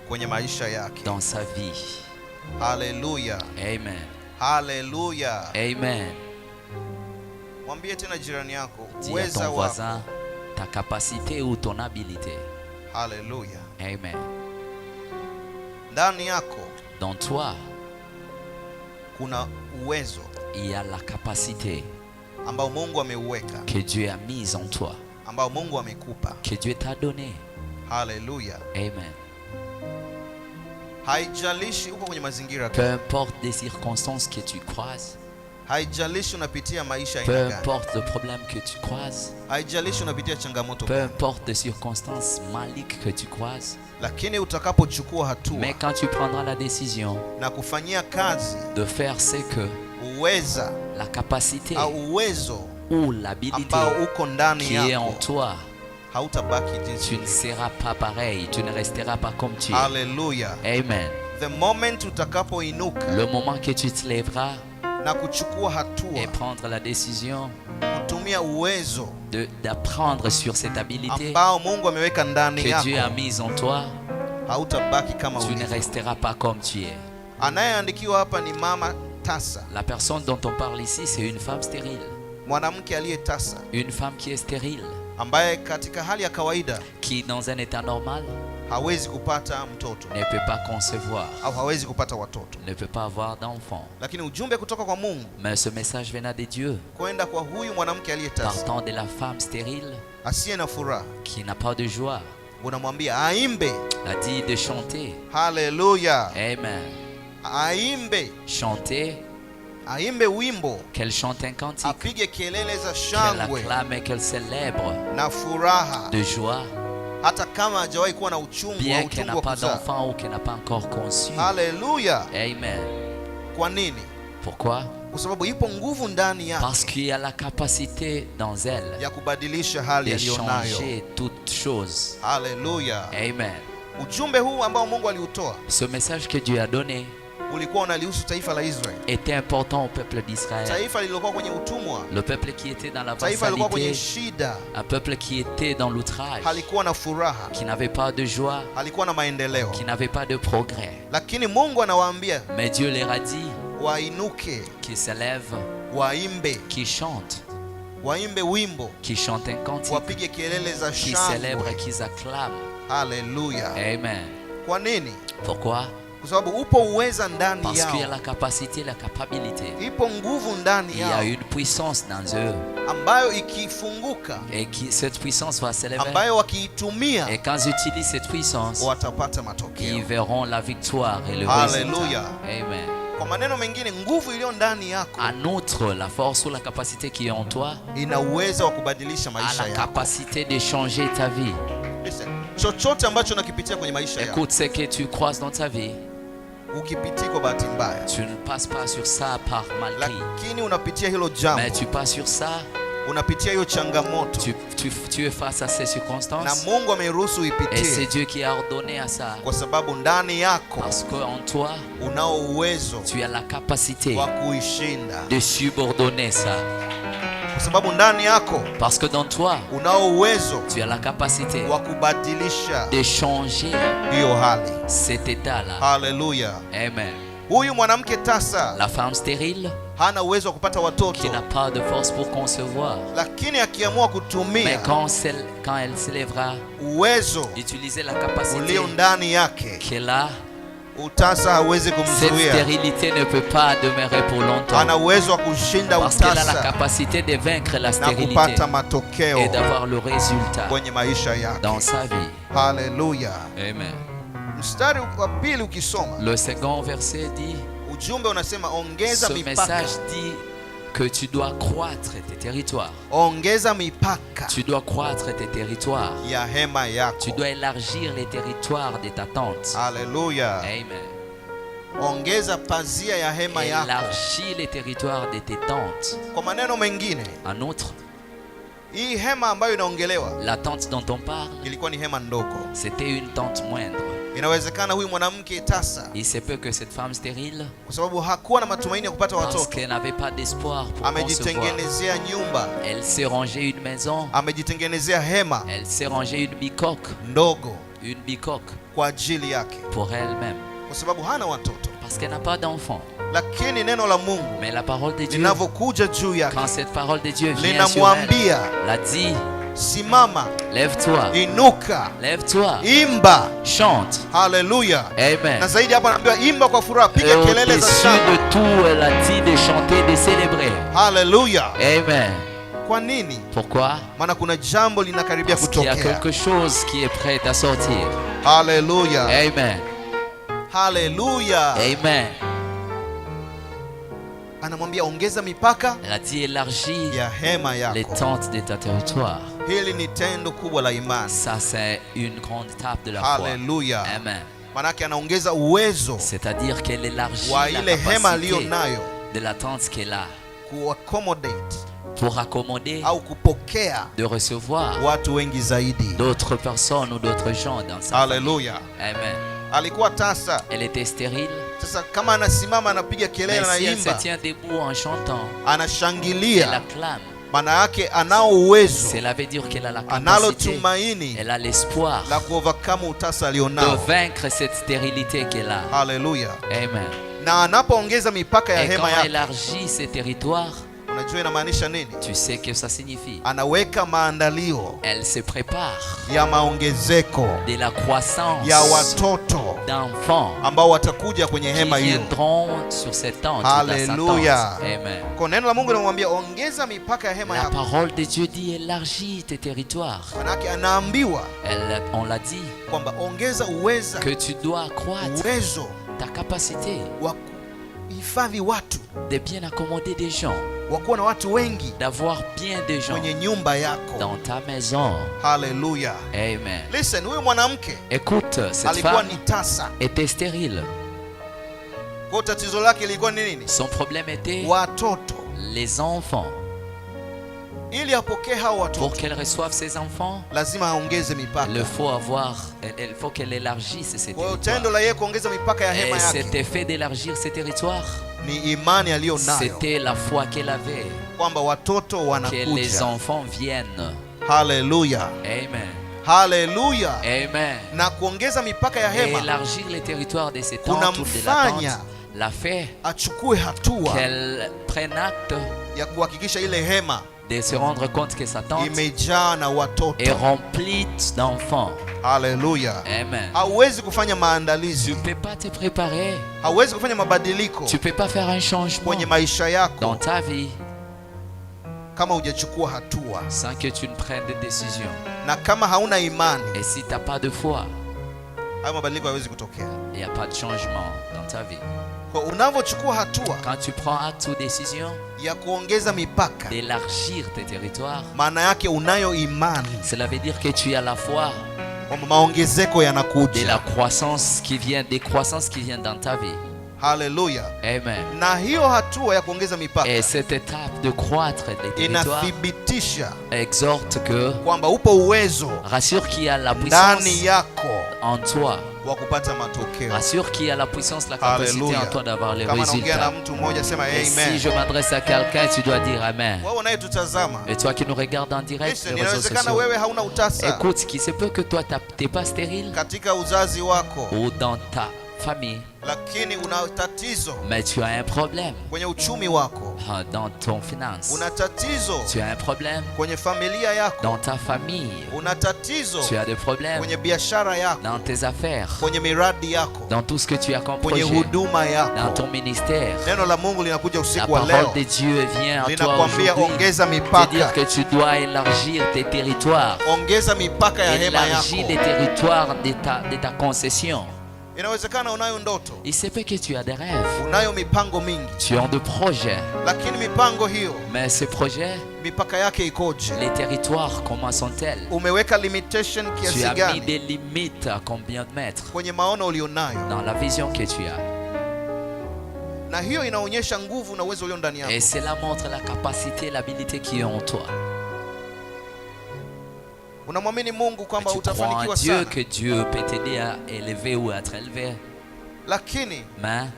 Kwenye maisha yake. Dans sa vie. Haleluya. Amen. Haleluya. Amen. Mwambie tena jirani yako, uweza wako. Dis à ton voisin ta capacité ou ton habilité. Haleluya. Amen. Ndani yako. Dans toi. Kuna uwezo. Il y a la capacité. Ambao Mungu ameuweka. Que Dieu a mise en toi. Ambao Mungu amekupa. Que Dieu t'a donné. Haleluya. Amen. Haijalishi uko kwenye mazingira gani. Peu importe les circonstances que tu croises. Haijalishi unapitia maisha aina gani. Peu importe le problème que tu croises. Haijalishi unapitia changamoto gani. Peu importe les circonstances malignes que tu croises. Lakini utakapochukua hatua. Mais quand tu prendras la décision. Na kufanyia kazi. De faire ce que. Uweza. La capacité. Au uwezo. Ou l'habilité. Ambao uko ndani yako. Qui est en toi. Hautabaki jinsi. Tu ne seras pas pareil, tu ne resteras pas comme tu es. Alléluia. Amen. The moment utakapoinuka. Le moment que tu te lèveras. Na kuchukua hatua. Et prendre la décision. Kutumia uwezo. D'apprendre sur cette habilité. Ambao Mungu ameweka ndani yako. Que Dieu a mise en toi. Hautabaki kama tu ulivyo. Ne resteras pas comme tu es. Anayeandikiwa hapa ni mama tasa. La personne dont on parle ici, c'est une femme stérile. Mwanamke aliye tasa. Une femme qui est stérile. Ambaye katika hali ya kawaida. Qui dans un état normal. Hawezi kupata mtoto. Ne peut pas concevoir. Au hawezi kupata watoto. Ne peut pas avoir d'enfant. Lakini ujumbe kutoka kwa Mungu. Mais ce message venant de Dieu. Kwenda kwa huyu mwanamke aliye tasa. Partant de la femme stérile. Asiye na furaha. Qui n'a pas de joie. Unamwambia aimbe. A dit de chanter. Haleluya. Amen. Aimbe. Chanter. Aimbe wimbo. Qu'elle chante un cantique. Apige kelele za shangwe. Qu'elle acclame et qu'elle célèbre. Na furaha. De joie. Hata kama hajawahi kuwa na uchungu bien qu'elle n'a pas d'enfant ou qu'elle n'a pas encore conçu. Haleluya. Amen. Kwa nini? Pourquoi? Kwa sababu ipo nguvu ndani yake. Parce qu'il y a la capacité dans elle. Ya kubadilisha hali aliyonayo. De changer toutes choses. Haleluya. Amen. Ujumbe huu ambao Mungu aliutoa. Ce message que Dieu a donné. Ulikuwa unalihusu taifa la Israeli. Était important au peuple d'Israël. Taifa lililokuwa kwenye utumwa. Le peuple qui était dans la taifa lilikuwa kwenye vassalité. shida. Un peuple qui était dans l'outrage. Halikuwa na furaha. Qui n'avait pas de joie. Halikuwa na maendeleo. Qui n'avait pas de progrès. Lakini Mungu anawaambia. Mais Dieu leur a dit. Wainuke. Qui s'élève. Waimbe. Qui chante. Waimbe wimbo. Qui chante un cantique. Wapige kelele za shangwe. Qui célèbre et qui acclame. Haleluya. Amen. Kwa nini? Pourquoi? Kwa sababu upo uweza ndani yao. Parce qu'il y a la capacité, la capacité. Ipo nguvu ndani yao. Il y a une puissance dans eux. Ambayo ikifunguka. Et qui cette puissance va s'élever. Ambayo wakiitumia. Et quand ils utilisent cette puissance. Watapata matokeo. Ils verront la victoire et le résultat. Amen. Kwa maneno mengine, nguvu iliyo ndani yako. En outre, la force ou la capacité qui est en toi. Ina uwezo wa kubadilisha maisha yako. A la capacité de changer ta vie. Listen. Chochote ambacho unakipitia kwenye maisha yako. Écoute ce que tu croises dans ta vie. ukipitia kwa bahati mbaya, tu ne passes pas sur ça par malgré, lakini unapitia hilo jambo, mais tu passes sur ça, unapitia hiyo changamoto, tu es face à ces circonstances, na Mungu ameruhusu et c'est ipitie Dieu qui a ordonné à ça, kwa sababu ndani yako parce qu'en toi, unao uwezo tu as la capacité wa kuishinda, de subordonner ça, kwa sababu ndani yako parce que dans toi, unao uwezo tu as la capacité wa kubadilisha de changer hiyo hali. cet état-là. Haleluya. Amen. Huyu mwanamke tasa La femme stérile hana uwezo wa kupata qui watoto, n'a pas de force pour concevoir, lakini akiamua mais kutumia quand elle s'élèvera, uwezo utiliser la capacité ulio ndani yake, qu'elle a, utasa hawezi cette kumzuia. stérilité ne peut pas demeurer pour longtemps, Ana uwezo wa kushinda parce qu'elle a la utasa capacité de vaincre la na stérilité kupata matokeo et d'avoir le résultat kwenye maisha yake. dans sa vie. Haleluya. Amen. Mstari wa pili ukisoma, Le second verset dit, ujumbe unasema ongeza ce mipaka, message dit que tu dois croître tes territoires. ongeza mipaka Tu dois croître tes territoires. ya hema yako. Tu dois élargir les territoires de ta tente. Haleluya. Amen. Ongeza pazia ya hema yako. Élargis les territoires de tes tentes. Kwa maneno mengine, En outre, hii hema ambayo inaongelewa la tente dont on parle, ilikuwa ni hema ndogo. c'était une tente moindre. Inawezekana huyu mwanamke tasa, Il se peut que cette femme stérile, kwa sababu hakuwa na matumaini ya kupata parce watoto, qu'elle n'avait pas d'espoir pour concevoir, amejitengenezea nyumba, elle s'est rangée une maison, amejitengenezea hema elle s'est rangée une bicoque ndogo kwa ajili yake, pour elle-même, kwa sababu hana watoto. parce qu'elle n'a pas d'enfant. Lakini neno la Mungu Mais la parole de Dieu, linavyokuja juu yake, quand cette parole de Dieu vient sur elle, linamwambia l'a dit, simama, lève-toi, inuka, lève-toi, imba. chante. Haleluya. Amen. Na zaidi hapa anaambiwa imba kwa furaha, Et piga kelele za au-dessus shangwe. de tout, elle a dit de chanter, de célébrer. Haleluya. Amen. Kwa nini? Pourquoi? Maana kuna jambo linakaribia Parce qu'il y a kutokea. quelque chose qui est prêt à sortir. Haleluya. Amen. Haleluya. Amen. Anamwambia ongeza mipaka Elle a dit élargis ya hema les yako. tentes de ta territoire. Hili ni tendo kubwa la imani. Ça, c'est une grande étape de la foi. Haleluya. Amen. Manake anaongeza uwezo C'est-à-dire qu'elle élargit wa la ile hema aliyo capacité nayo de la tente qu'elle a kuaccommodate pour accommoder, au kupokea de recevoir watu wengi zaidi. d'autres personnes ou d'autres gens dans sa Haleluya. famille. Amen. Alikuwa tasa. Elle était stérile. Sasa kama anasimama anapiga kelele Mais na si elle se imba, tient debout en chantant, elle anashangilia, acclame. maana yake anao uwezo, Cela veut dire qu'elle a la analo capacité, tumaini elle a l'espoir la kuovercome utasa de alionao. vaincre cette stérilité qu'elle a. Haleluya. Amen. Na anapoongeza mipaka ya Et quand hema elle yake, élargit ses territoires, unajua inamaanisha nini? tu sais que ça signifie, Anaweka maandalio elle se prépare ya maongezeko de la croissance ya watoto d'enfants ambao watakuja kwenye qui hema hiyo. viendront sur cette tente. Dans sa tente. Haleluya. Amen. Kwa neno la Mungu linamwambia ongeza mipaka ya hema La yako. parole de Dieu dit élargis tes territoires. Manake anaambiwa On l'a dit kwamba ongeza uweza, que tu dois accroître uwezo ta capacité wa kuhifadhi watu, de bien accommoder des gens, wa kuwa na watu wengi d'avoir bien des gens kwenye nyumba yako. dans ta maison. Haleluya. Amen. Listen, huyu mwanamke Écoute, cette alikuwa femme ni tasa. était stérile. Kwa tatizo lake lilikuwa ni nini? Son problème était Watoto. les enfants. Ili apokee hao Pour watoto qu'elle reçoive ses enfants, lazima aongeze mipaka. il faut qu'elle élargisse ses Kwa hiyo territoires. tendo la yeye kuongeza mipaka ya Et hema cet yake effet d'élargir ses territoires, ni imani aliyo nayo c'était la foi qu'elle avait, kwamba watoto que les wanakuja. enfants viennent. Haleluya. Amen. Haleluya. Amen. Na kuongeza mipaka ya Et hema élargir les territoires de ses Kuna tentes ou de la mfanya tente l'a fait achukue hatua qu'elle prenne acte ya kuhakikisha ile hema de se rendre compte que sa tente imejaa na est watoto. remplie d'enfants. Haleluya. Amen. Hauwezi kufanya Tu maandalizi, ne peux pas te préparer. hauwezi kufanya mabadiliko Tu ne peux pas faire un changement kwenye maisha dans yako ta vie kama hujachukua hatua, sans que tu ne prennes des décisions. na kama hauna imani, Et si tu n'as pas de foi, hayo mabadiliko hayawezi kutokea. il n'y a pas de changement dans ta vie. Kwa unavyochukua hatua Quand tu prends acte ou décision ya kuongeza mipaka, d'élargir tes territoires, maana yake unayo imani cela veut dire que tu as la foi maongezeko de yanakuja. la croissance qui vient, des croissances qui viennent dans ta vie. Haleluya. Amen. Na hiyo hatua ya kuongeza mipaka Et cette étape de croître les territoires inathibitisha exhorte que, kwamba upo uwezo rassure qu'il y a la puissance ndani yako en toi. wa kupata matokeo. Rassure qu'il y a la puissance, la capacité Haleluya. en toi d'avoir les Kama naongea na résultats. mtu mmoja sema Et si amen. je m'adresse à quelqu'un, tu dois dire Amen. Wewe unayetutazama, Et toi qui nous regardes en direct listen, sur les réseaux inawezekana sociaux, wewe hauna utasa écoute, qui se peut que toi t'es pas stérile katika uzazi wako, ou dans ta famille, lakini una tatizo mais tu as un problème kwenye uchumi wako, dans ton finance. una tatizo Tu as un problème kwenye familia yako, dans ta famille. una tatizo Tu as des problèmes kwenye biashara yako, dans tes affaires, kwenye miradi yako, dans tout ce que tu as comme kwenye projet, huduma dans yako. ton ministère. Neno la Mungu linakuja La usiku wa parole leo, de Dieu vient à toi linakwambia aujourd'hui ongeza te dire mipaka, que tu dois élargir tes territoires. ongeza mipaka ya hema Élargis les yako. territoires de ta concession. Inawezekana unayo ndoto, Il se peut que tu as des rêves, unayo mipango mingi, tu as des projets, lakini mipango hiyo mais ces projets, mipaka yake ikoje? les territoires, comment sont-elles? Umeweka limitation Tu kiasi as mis gani des limites à combien de mètres kwenye maono ulionayo? dans la vision que tu as. Na hiyo inaonyesha nguvu na uwezo ulio ndani Et yako. cela montre la capacité, l'habilité qui est en toi. Unamwamini Mungu kwamba Tu crois en utafanikiwa Dieu, sana, que Dieu peut t'aider à élever ou à être élevé. lakini Mais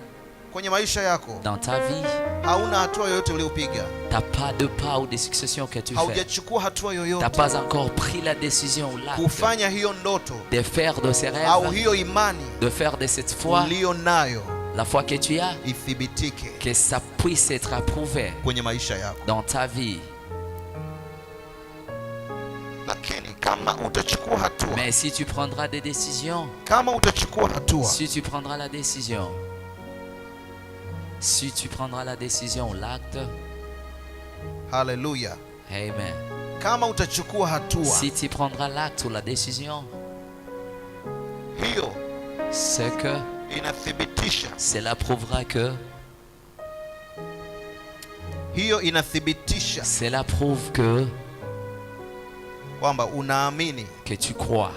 kwenye maisha yako dans ta vie, hauna hatua yoyote uliopiga, tu n'as pas de pas ou de succession que tu fais. haujachukua hatua Tu n'as yoyote pas encore pris la décision ou l'acte kufanya hiyo ndoto de faire de ces au rêves, hiyo imani de faire de cette foi, ulio nayo la foi que tu as, ithibitike que ça puisse être approuvé kwenye maisha yako. dans ta vie. Lakini kama utachukua hatua, Mais si tu prendras des décisions, kama utachukua hatua, si tu prendras la décision, si tu prendras la décision, l'acte, haleluya, amen. kama utachukua hatua, Si tu prendras l'acte ou la décision, hiyo c'est que inathibitisha, cela prouvera que, hiyo inathibitisha cela prouve que kwamba unaamini tu crois,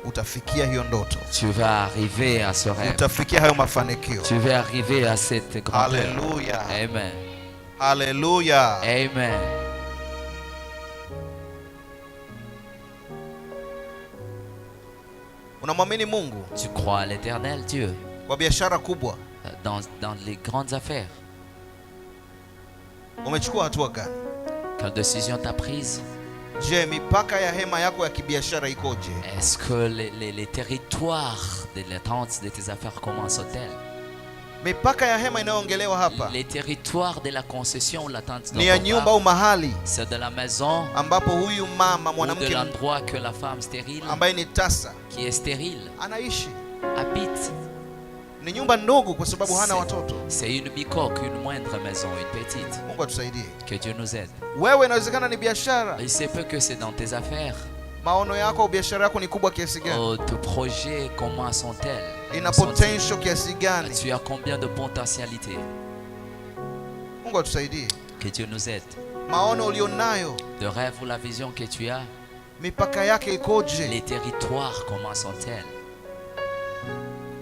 utafikia hiyo ndoto, tu vas arriver à ce rêve, utafikia hayo mafanikio. tu vas arriver à cette grandeur. Haleluya, Amen. haleluya. Amen. Unamwamini Mungu Tu crois à l'éternel Dieu kwa biashara kubwa, dans les grandes affaires. umechukua hatua gani? Quelle décision t'as prise? Je, mipaka ya hema yako ya kibiashara ikoje? Est-ce que les territoires de l'attente de tes affaires commencent-elles? Mipaka ya hema inayoongelewa hapa Les territoires de la concession ou l'attente ni ya nyumba au mahali c'est de la maison ambapo huyu mama ou de mwanamke l'endroit que la femme stérile, ambaye ni tasa qui est stérile, anaishi. habite. Ni nyumba ndogo kwa sababu hana watoto. C'est une bicoque, une moindre maison, une petite. Mungu atusaidie. Que Dieu nous aide. Wewe inawezekana ni biashara, Il se peut que c'est dans tes affaires. maono yako au biashara yako ni kubwa kiasi gani? Oh, tes projets, comment sont-elles? Ina Sont-ils? potential kiasi gani? Tu as combien de potentialités? Mungu atusaidie. Que Dieu nous aide. Maono ulionayo, De rêve ou la vision que tu as, mipaka yake ikoje? les territoires, comment sont-elles?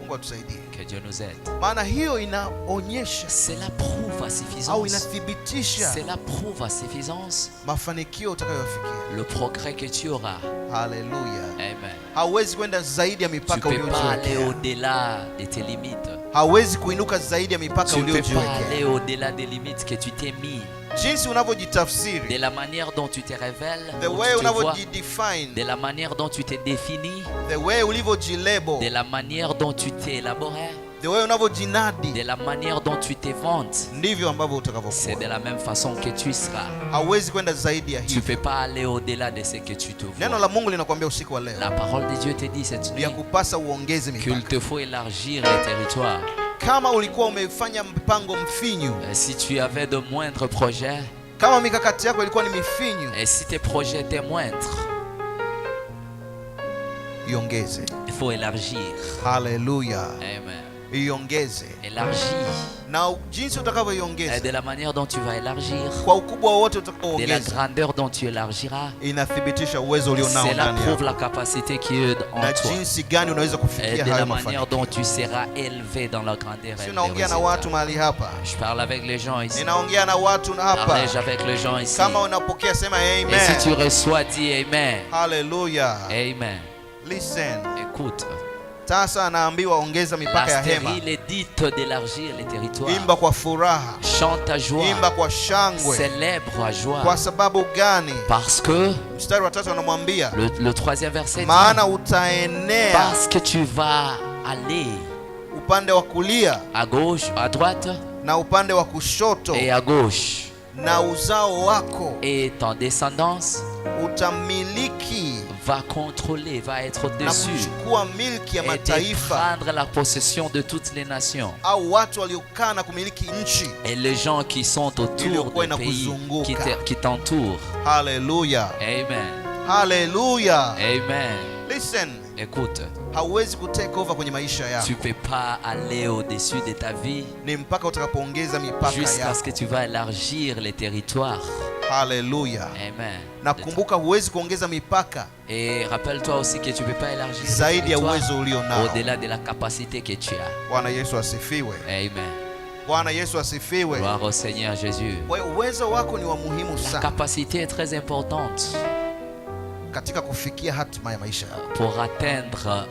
Mungu atusaidie. Que Dieu nous aide. Maana hiyo inaonyesha Cela prouve à au suffisance. inathibitisha Cela prouve à suffisance mafanikio utakayofikia. le progrès que tu auras. Haleluya. Amen. Hauwezi kwenda zaidi ya Tu mipaka ne peux pas aller uliyojiwekea. au-delà de tes limites. Hauwezi kuinuka zaidi ya mipaka Tu ne peux pas uliyojiwekea. aller au-delà des limites que tu t'es mis. Jinsi De unavyojitafsiri, la manière dont tu te révèles, the dont way tu te vois, unavyojidefine, de la manière dont tu t'es défini, the way ulivyojilebo, de la manière dont tu t'es élaboré, the way unavyojinadi, de la manière dont tu te vantes, ndivyo ambavyo c'est de utakavyokuwa. la même façon que tu seras. Hauwezi kwenda zaidi ya Tu ne hivyo. peux pas aller au-delà de ce que tu te Neno vois. la Mungu linakuambia usiku wa leo La parole de Dieu te dit cette nuit ya kupasa uongeze qu'il mipaka. te faut élargir les territoires. Kama ulikuwa umefanya mpango mfinyu, Si tu avais de moindres projets, kama mikakati yako ilikuwa ni mifinyu, et si tes projets étaient moindres, iongeze. il faut élargir. Haleluya. Amen. iongeze. Élargis. Na jinsi Et utakavyoiongeza, de la manière dont tu vas élargir, kwa ukubwa wote de la utakaoongeza, grandeur dont tu élargiras, inathibitisha uwezo ulionao cela ndani prouve yako la capacité qui est en na toi. jinsi gani unaweza Et kufikia de la hayo manière mafanikio. dont tu seras élevé dans la grandeur. Si et unaongea les na watu résultats. mahali hapa, Je parle avec les gens ici. ninaongea na watu hapa. Partage avec les gens ici. Kama unapokea sema Et si tu amen. reçois, dis Amen. Hallelujah. Amen. Listen. Écoute, Sasa anaambiwa ongeza mipaka la ya hema. stérile est dite d'élargir les territoires. Imba kwa furaha, Chante à joie. imba kwa shangwe. Célèbre à joie. Kwa sababu gani? Parce que, Mstari wa 3 anamwambia, le troisième verset dit, maana utaenea parce que tu vas aller upande wa kulia à gauche, à droite na upande wa kushoto, et à gauche. na uzao wako Et ton descendance utamiliki va contrôler, va être na au-dessus kuchukua milki ya et de mataifa prendre la possession de toutes les nations. au watu waliokaa na kumiliki nchi. Et les gens qui sont autour Iliyokuwa du pays inakuzunguka. qui t'entourent. Haleluya, Amen. haleluya. Amen. Listen, Écoute, hauwezi kutake over kwenye maisha yako, tu peux pas aller au-dessus de ta vie ni mpaka utakapoongeza mipaka jusqu'à ce yako. que tu vas élargir les territoires. Haleluya. Amen. Na kumbuka, huwezi kuongeza mipaka Et rappelle-toi aussi que tu peux pas élargir les zaidi ya territoires uwezo ulio nao. au-delà de la capacité que tu as. Bwana Yesu asifiwe. Amen. Bwana Yesu asifiwe. Gloire au Seigneur Jésus. Kwa hiyo uwezo wako ni wa muhimu La sana capacité est très importante katika kufikia hatima ya maisha yako, pour atteindre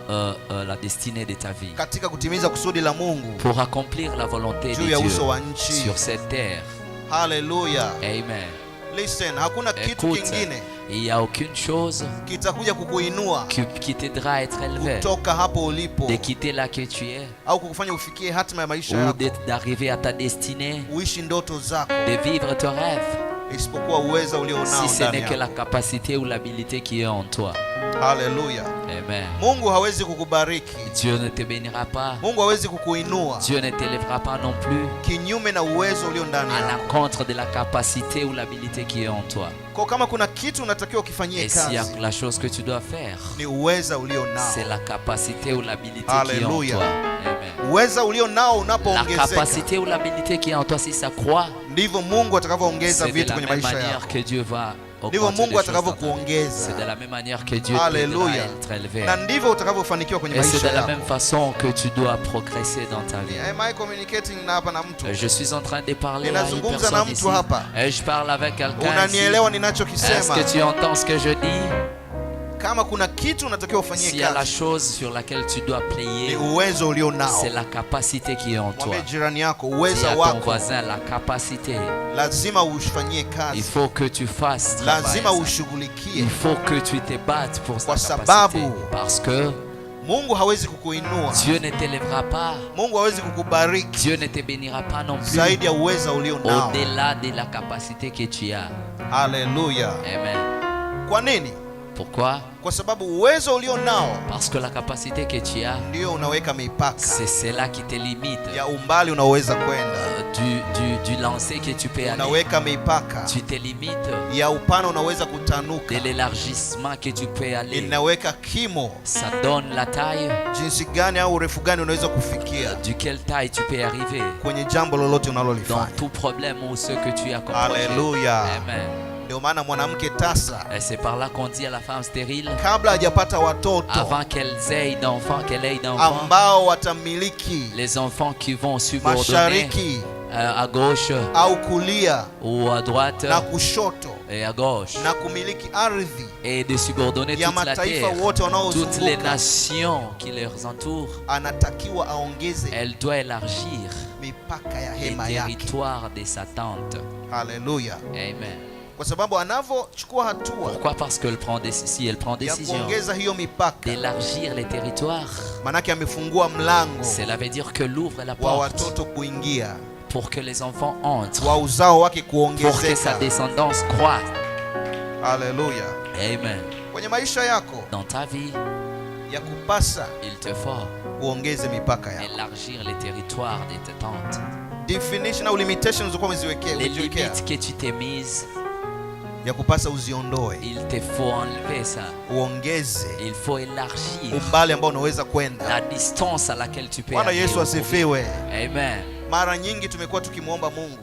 la destinée de ta vie, katika kutimiza kusudi la Mungu pour accomplir la volonté de juu ya uso Dieu wa nchi. sur cette terre. Haleluya. Amen. Listen, hakuna kitu Écoute, kingine il n'y a aucune chose kitakuja kukuinua qui t'aidera à être élevé, kutoka hapo ulipo de quitter là que tu es, au kukufanya ufikie hatima ya maisha ou yako, d'arriver à ta destinée, uishi ndoto zako, de vivre ton rêve, isipokuwa uwezo ulionao si ce ndani n'est que yako. la capacité ou l'habilité qui est en toi. Haleluya. Amen. Mungu hawezi kukubariki, Dieu ne te bénira pas. Mungu hawezi kukuinua Dieu ne t'élèvera pas non plus kinyume na uwezo ulio ndani à yako. l'encontre de la capacité ou l'habilité qui est en toi. Kwa kama kuna kitu unatakiwa ukifanyie Et s'il y a kazi, la chose que tu dois faire, ni uweza ulio c'est nao. la capacité ou l'habilité qui est en Alléluia. toi. Amen. Uweza ulio nao La unapoongezeka, capacité ou l'habilité qui est en toi, si ça croît, ndivyo Mungu atakavyoongeza c'est de vitu la kwenye même maisha manière yako, que Dieu va ndivyo augmenter Mungu les choses dans ta vie. atakavyokuongeza, C'est de la même manière que Dieu t'aidera à Haleluya, être élevé. na ndivyo utakavyofanikiwa kwenye Et c'est maisha de la même yako. façon que tu dois progresser dans ta vie. Am I communicating na hapa na mtu? Je suis en train de parler à une Ninazungumza na personne mtu ici. hapa. Et je parle avec quelqu'un ici. Unanielewa Est-ce ninachokisema? que tu entends ce que je dis? Kama kuna kitu unatakiwa S'il ufanyie y a la kazi, chose sur laquelle tu dois ni player, uwezo ulio nao. c'est la capacité qui est en toi. Mwambie jirani yako, Dis uwezo à ton wako voisin la capacité. lazima ufanyie Il kazi, faut que tu fasses lazima travail. ushughulikie. Il faut que tu te battes pour sa Kwa capacité. sababu Parce que Mungu hawezi kukuinua, Dieu ne t'élèvera pas. Mungu hawezi kukubariki Dieu ne te bénira pas non plus zaidi ya uwezo ulio nao. au-delà de la capacité que tu as. Haleluya. Amen. Kwa nini? Pourquoi? Kwa sababu uwezo ulio nao Parce que la capacité que tu as, ndio unaweka mipaka c'est cela qui te limite. ya umbali unaoweza kwenda, Du lancer que tu peux aller. unaweka mipaka Tu te limites ya upana unaweza kutanuka, de l'élargissement que tu peux aller. inaweka kimo Ça donne la taille, jinsi gani au urefu gani unaweza kufikia duquel taille tu peux arriver kwenye jambo lolote dans unalolifanya. tout problème ou ce que tu as comme projet. Haleluya. Amen. Ndio maana mwanamke tasa Et c'est par là qu'on dit à la femme stérile, kabla hajapata watoto avant qu'elle ait d'enfants, ambao watamiliki les enfants qui vont subordonner mashariki à gauche au kulia ou à droite na kushoto et à gauche, na kumiliki ardhi et de subordonner ya toute la mataifa terre, wote toutes les wanaozunguka, nations qui les entourent. anatakiwa aongeze Elle doit élargir mipaka ya les hema yake. territoires de sa tente. Haleluya. Amen. Kwa sababu anavyochukua hatua Pourquoi? Parce qu'elle prend si elle prend ya décision kuongeza hiyo mipaka, d'élargir les territoires, manake amefungua mlango cela veut dire qu'elle ouvre la wa porte watoto kuingia, pour que les enfants entrent, wa uzao wake pour que sa kuongezeka. descendance croît. Haleluya. Amen. Kwenye maisha yako Dans ta vie, ya kupasa il te faut uongeze mipaka yako. élargir les territoires de ta tente. Definition au limitations uko Les umeziwekea limites que tu t'es mises, ya kupasa uziondoe, il te faut enlever ça. uongeze Il faut élargir umbali ambao unaweza kwenda. la distance à laquelle tu peux Bwana aller. Yesu asifiwe. Amen. Mara nyingi tumekuwa tukimwomba Mungu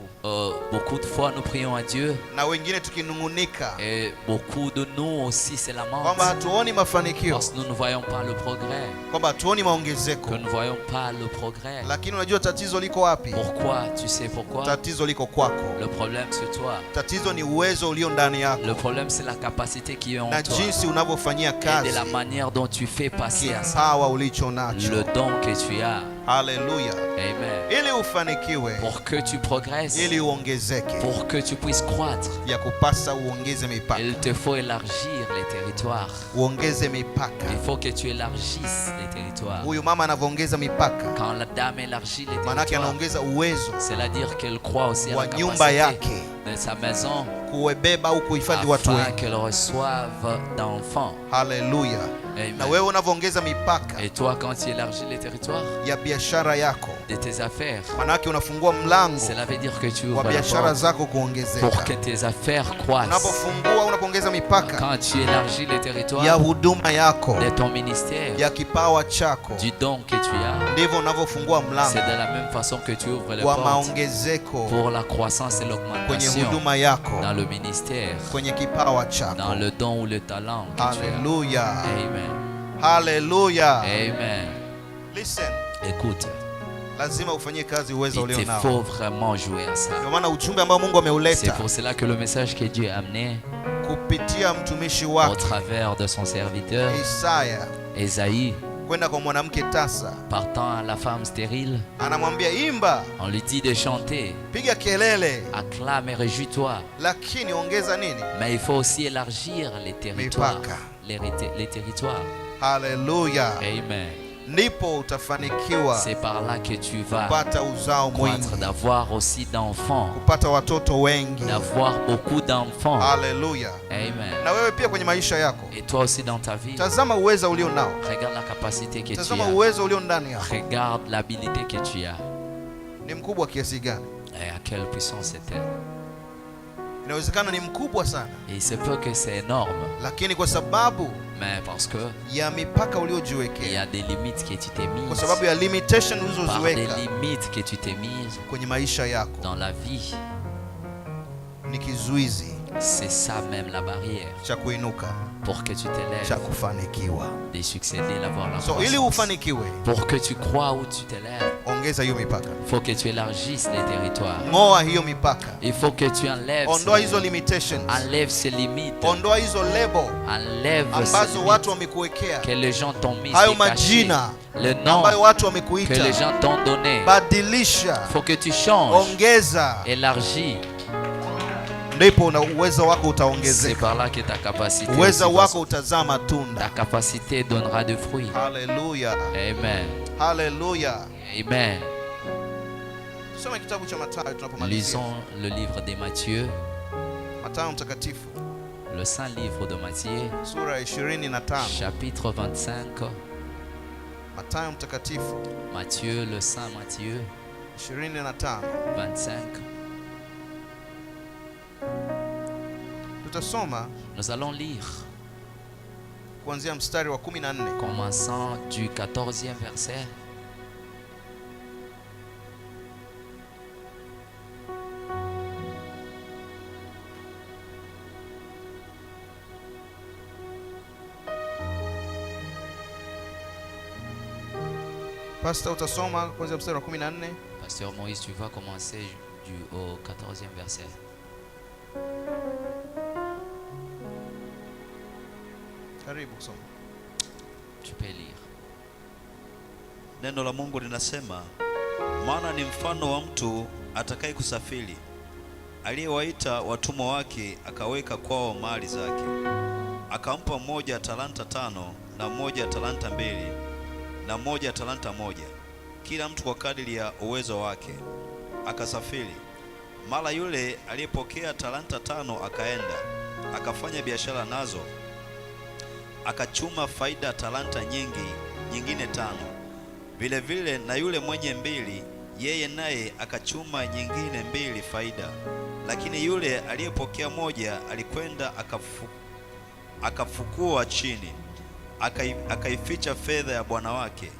Beaucoup de fois nous prions à Dieu na wengine tukinungunika et beaucoup de nous aussi se lamentent kwamba hatuoni mafanikio, parce que nous ne voyons pas le progrès, kwamba hatuoni maongezeko. que nous ne voyons pas le progrès. Lakini unajua tatizo liko wapi? Pourquoi? Tu sais pourquoi? Tatizo liko kwako. Le problème c'est toi. Tatizo ni uwezo ulio ndani yako Le problème c'est la capacité qui est en na toi jinsi unavyofanyia et kazi de la manière dont tu fais passer à ça kipawa ulicho nacho. le don que tu as. Haleluya. Amen. Ili ufanikiwe, Pour que tu progresses, ili uongezeke, pour que tu puisses croître, ya kupasa uongeze mipaka, il te faut élargir les territoires. uongeze mipaka. Il faut que tu élargisses les territoires. Huyu mama anavyoongeza mipaka, Quand la dame élargit les manake territoires, anaongeza uwezo c'est-à-dire qu'elle croit aussi à wa la nyumba capacité yake de sa maison kuwebeba au kuhifadhi watu afin wengi. qu'elle reçoive d'enfants. Haleluya. Amen. Na wewe unavyoongeza mipaka Et toi, quand tu élargis les territoires ya biashara yako, de tes affaires, manake unafungua mlango cela veut dire que tu wa ouvres la biashara porte zako pour kuongezeka. que tes affaires croissent. Unapofungua, unapoongeza mipaka Quand tu élargis les ya territoires huduma yako, de ton ministère, ya kipawa chako, du don que tu as, ndivyo unavyofungua c'est mlango de la même façon que tu ouvres les wa portes maongezeko pour la croissance et kwenye l'augmentation huduma yako, dans le ministère, kwenye kipawa dans chako. le don ou le talent que tu as. Haleluya. Amen. Haleluya. Amen. Listen, Écoute, lazima ufanyie kazi uwezo il ulio te nao. faut vraiment jouer à ça. Ndio maana ujumbe ambao Mungu C'est ameuleta pour cela que le message que Dieu a amené kupitia mtumishi au wake travers de son serviteur, Isaya Esaïe, kwenda kwa mwanamke tasa, partant à la femme stérile, anamwambia imba, on lui dit de chanter, piga kelele, acclame et réjouis-toi. lakini ongeza nini? Mais il faut aussi élargir les territoires. Mipaka. Les territoires. Haleluya. Amen. Ndipo utafanikiwa C'est par là que tu vas kupata uzao croître, mwingi, d'avoir aussi d'enfants, kupata watoto wengi. d'avoir beaucoup d'enfants. Haleluya. Amen. Na wewe pia kwenye maisha yako, Et toi aussi dans ta vie, tazama uwezo ulio nao, regarde la capacité que tu tazama as. uwezo ulio ndani yako Regarde l'habilité que tu as. ni mkubwa kiasi gani. Et à quelle puissance c'est-elle. Inawezekana ni mkubwa sana, Et il se peut que c'est énorme. lakini kwa sababu Mais parce que ya mipaka il y uliojiwekea, a des limites que tu t'es kwa mises. sababu ya limitation Par des ulizoziweka limites que tu t'es mises kwenye maisha yako, dans la vie. ni kizuizi C'est ça même la barrière cha kuinuka, pour que tu cha t'élèves, kufanikiwa. de succéder, d'avoir la So ili croissance. ufanikiwe, Pour que tu crois où tu t'élèves, ongeza hiyo mipaka, il faut que tu élargisses les territoires. ng'oa hiyo mipaka, Il faut que tu enlèves, ondoa hizo limitations, enlève ces limites, ondoa hizo lebo enlève ces ambazo limites watu wamekuwekea, que les gens t'ont mis, hayo c'est caché. majina Le nom ambayo watu que wamekuita, les gens t'ont donné. badilisha, Il faut que tu changes, ongeza, élargis. ndipo na uwezo wako C'est utaongezeka, par là que ta capacité, uwezo aussi va wako utazaa matunda. ta capacité donnera des fruits. Haleluya, Amen. haleluya. Amen. Soma kitabu cha Mathayo tunapomalizia. Lisons le livre de Matthieu, Mathayo mtakatifu le saint livre de Matthieu, sura ya 25. chapitre 25. Mathayo mtakatifu Matthieu, le saint Matthieu, 25. 25. Tutasoma Nous allons lire, kuanzia mstari wa 14. commençant du 14e verset. Pastor, utasoma kuanzia mstari wa 14. Pasteur Moïse, tu vas commencer au 14e verset. Karibu kusoma. Tu peux lire. Neno la Mungu linasema, maana ni mfano wa mtu atakaye kusafiri, aliyewaita watumwa wake, akaweka kwao mali zake. Akampa mmoja talanta 5, na mmoja talanta 2, na mmoja talanta 1, kila mtu kwa kadiri ya uwezo wake. Akasafiri. Mara yule aliyepokea talanta 5 akaenda, akafanya biashara nazo, akachuma faida talanta nyingine 5. Vile vile na yule mwenye 2, yeye naye akachuma nyingine 2 faida. Lakini yule aliyepokea moja alikwenda akafukua chini, akaificha fedha ya bwana wake.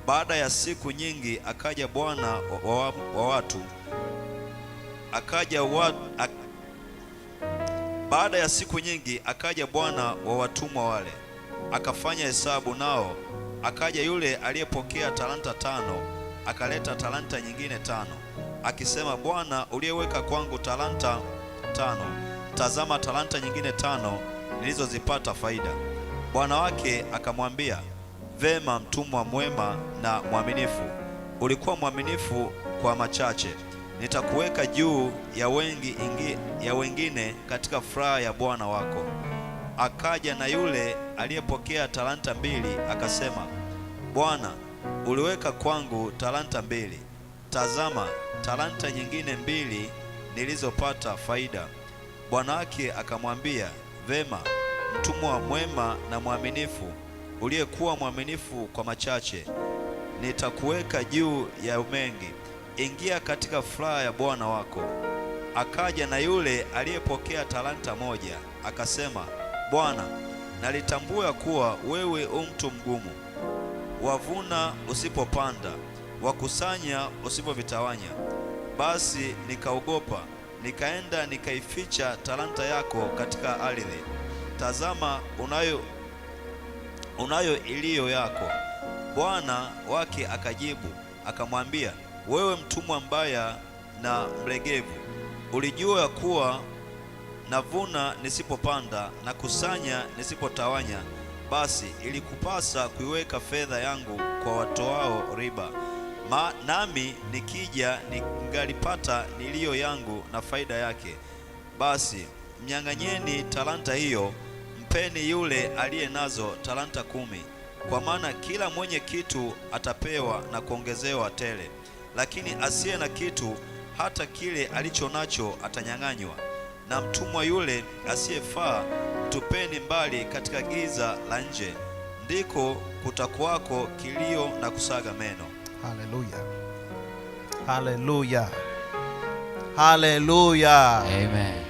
Baada ya siku nyingi akaja bwana wa watu baada ya siku nyingi akaja bwana wa watumwa wale, akafanya hesabu nao. Akaja yule aliyepokea talanta 5, akaleta talanta nyingine 5, akisema, Bwana, uliyeweka kwangu talanta 5, tazama talanta nyingine 5 nilizozipata faida. Bwana wake akamwambia, vema, mtumwa mwema na mwaminifu, ulikuwa mwaminifu kwa machache, nitakuweka juu ya wengine katika furaha ya bwana wako. Akaja na yule aliyepokea talanta 2, akasema, Bwana, uliweka kwangu talanta 2, tazama talanta nyingine 2 nilizopata faida. Bwana wake akamwambia, vema, mtumwa mwema na mwaminifu, uliyekuwa mwaminifu kwa machache, nitakuweka juu ya mengi, ingia katika furaha ya bwana wako. Akaja na yule aliyepokea talanta 1, akasema, Bwana, nalitambua kuwa wewe mtu mgumu, wavuna usipopanda, wakusanya usipovitawanya. Basi nikaogopa, nikaenda nikaificha talanta yako katika ardhi. Tazama, unayo iliyo yako. Bwana wake akajibu akamwambia, wewe mtumwa mbaya na mlegevu, ulijua ya kuwa navuna nisipopanda na kusanya nisipotawanya. Basi ilikupasa kuiweka fedha yangu kwa watoao riba, nami nikija ningalipata niliyo yangu na faida yake. Basi mnyang'anyeni talanta hiyo, mpeni yule aliye nazo talanta 10, kwa maana kila mwenye kitu atapewa na kuongezewa tele, lakini asiye na kitu, hata kile alicho nacho atanyang'anywa. Na mtumwa yule asiyefaa tupeni mbali katika giza la nje, ndiko kutakuwako kilio na kusaga meno. Haleluya, haleluya, haleluya. Amen.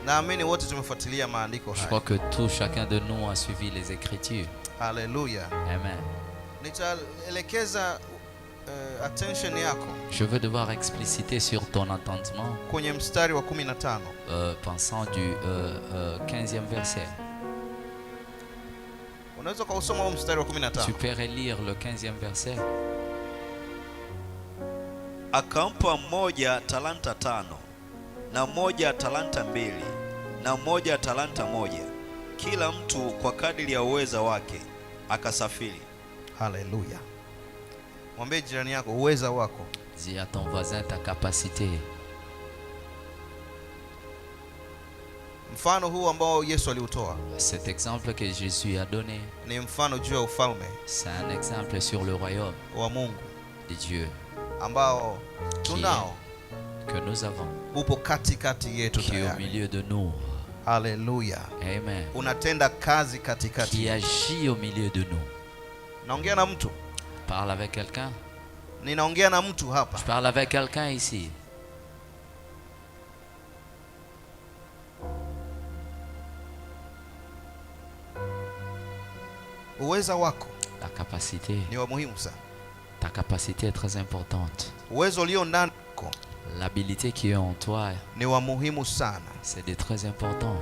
Naamini wote tumefuatilia maandiko Je haya. crois que chacun de nous a suivi les Écritures. Haleluya. Amen. Nitaelekeza attention yako Je veux devoir expliciter sur ton entendement, kwenye mstari wa 15. pensant du 15e verset. Unaweza kusoma huo mstari wa Tu 15? peux relire le 15e verset. Akampa mmoja talanta 5, na mmoja talanta 2, na mmoja talanta 1, kila mtu kwa kadiri ya uweza wake, akasafiri. Haleluya. Mwambie jirani yako uweza wako. Dis à ton voisin ta capacité. Mfano huu ambao Yesu aliutoa Cet exemple que Jésus a donné, ni mfano juu ya ufalme c'est un exemple sur le royaume wa Mungu de Dieu ambao tunao, que nous avons, upo katikati yetu qui est au tayari. milieu de nous. Haleluya. Amen. Unatenda kazi katikati. Qui agit au milieu de nous. Naongea na mtu. Parle avec quelqu'un. Ninaongea na mtu hapa. Je parle avec quelqu'un ici. Uweza wako La capacité. ni wa muhimu sana. Ta capacité est très importante. Uwezo ulio ndani yako L'habilité qui est en toi, ni wa muhimu sana. c'est de très important.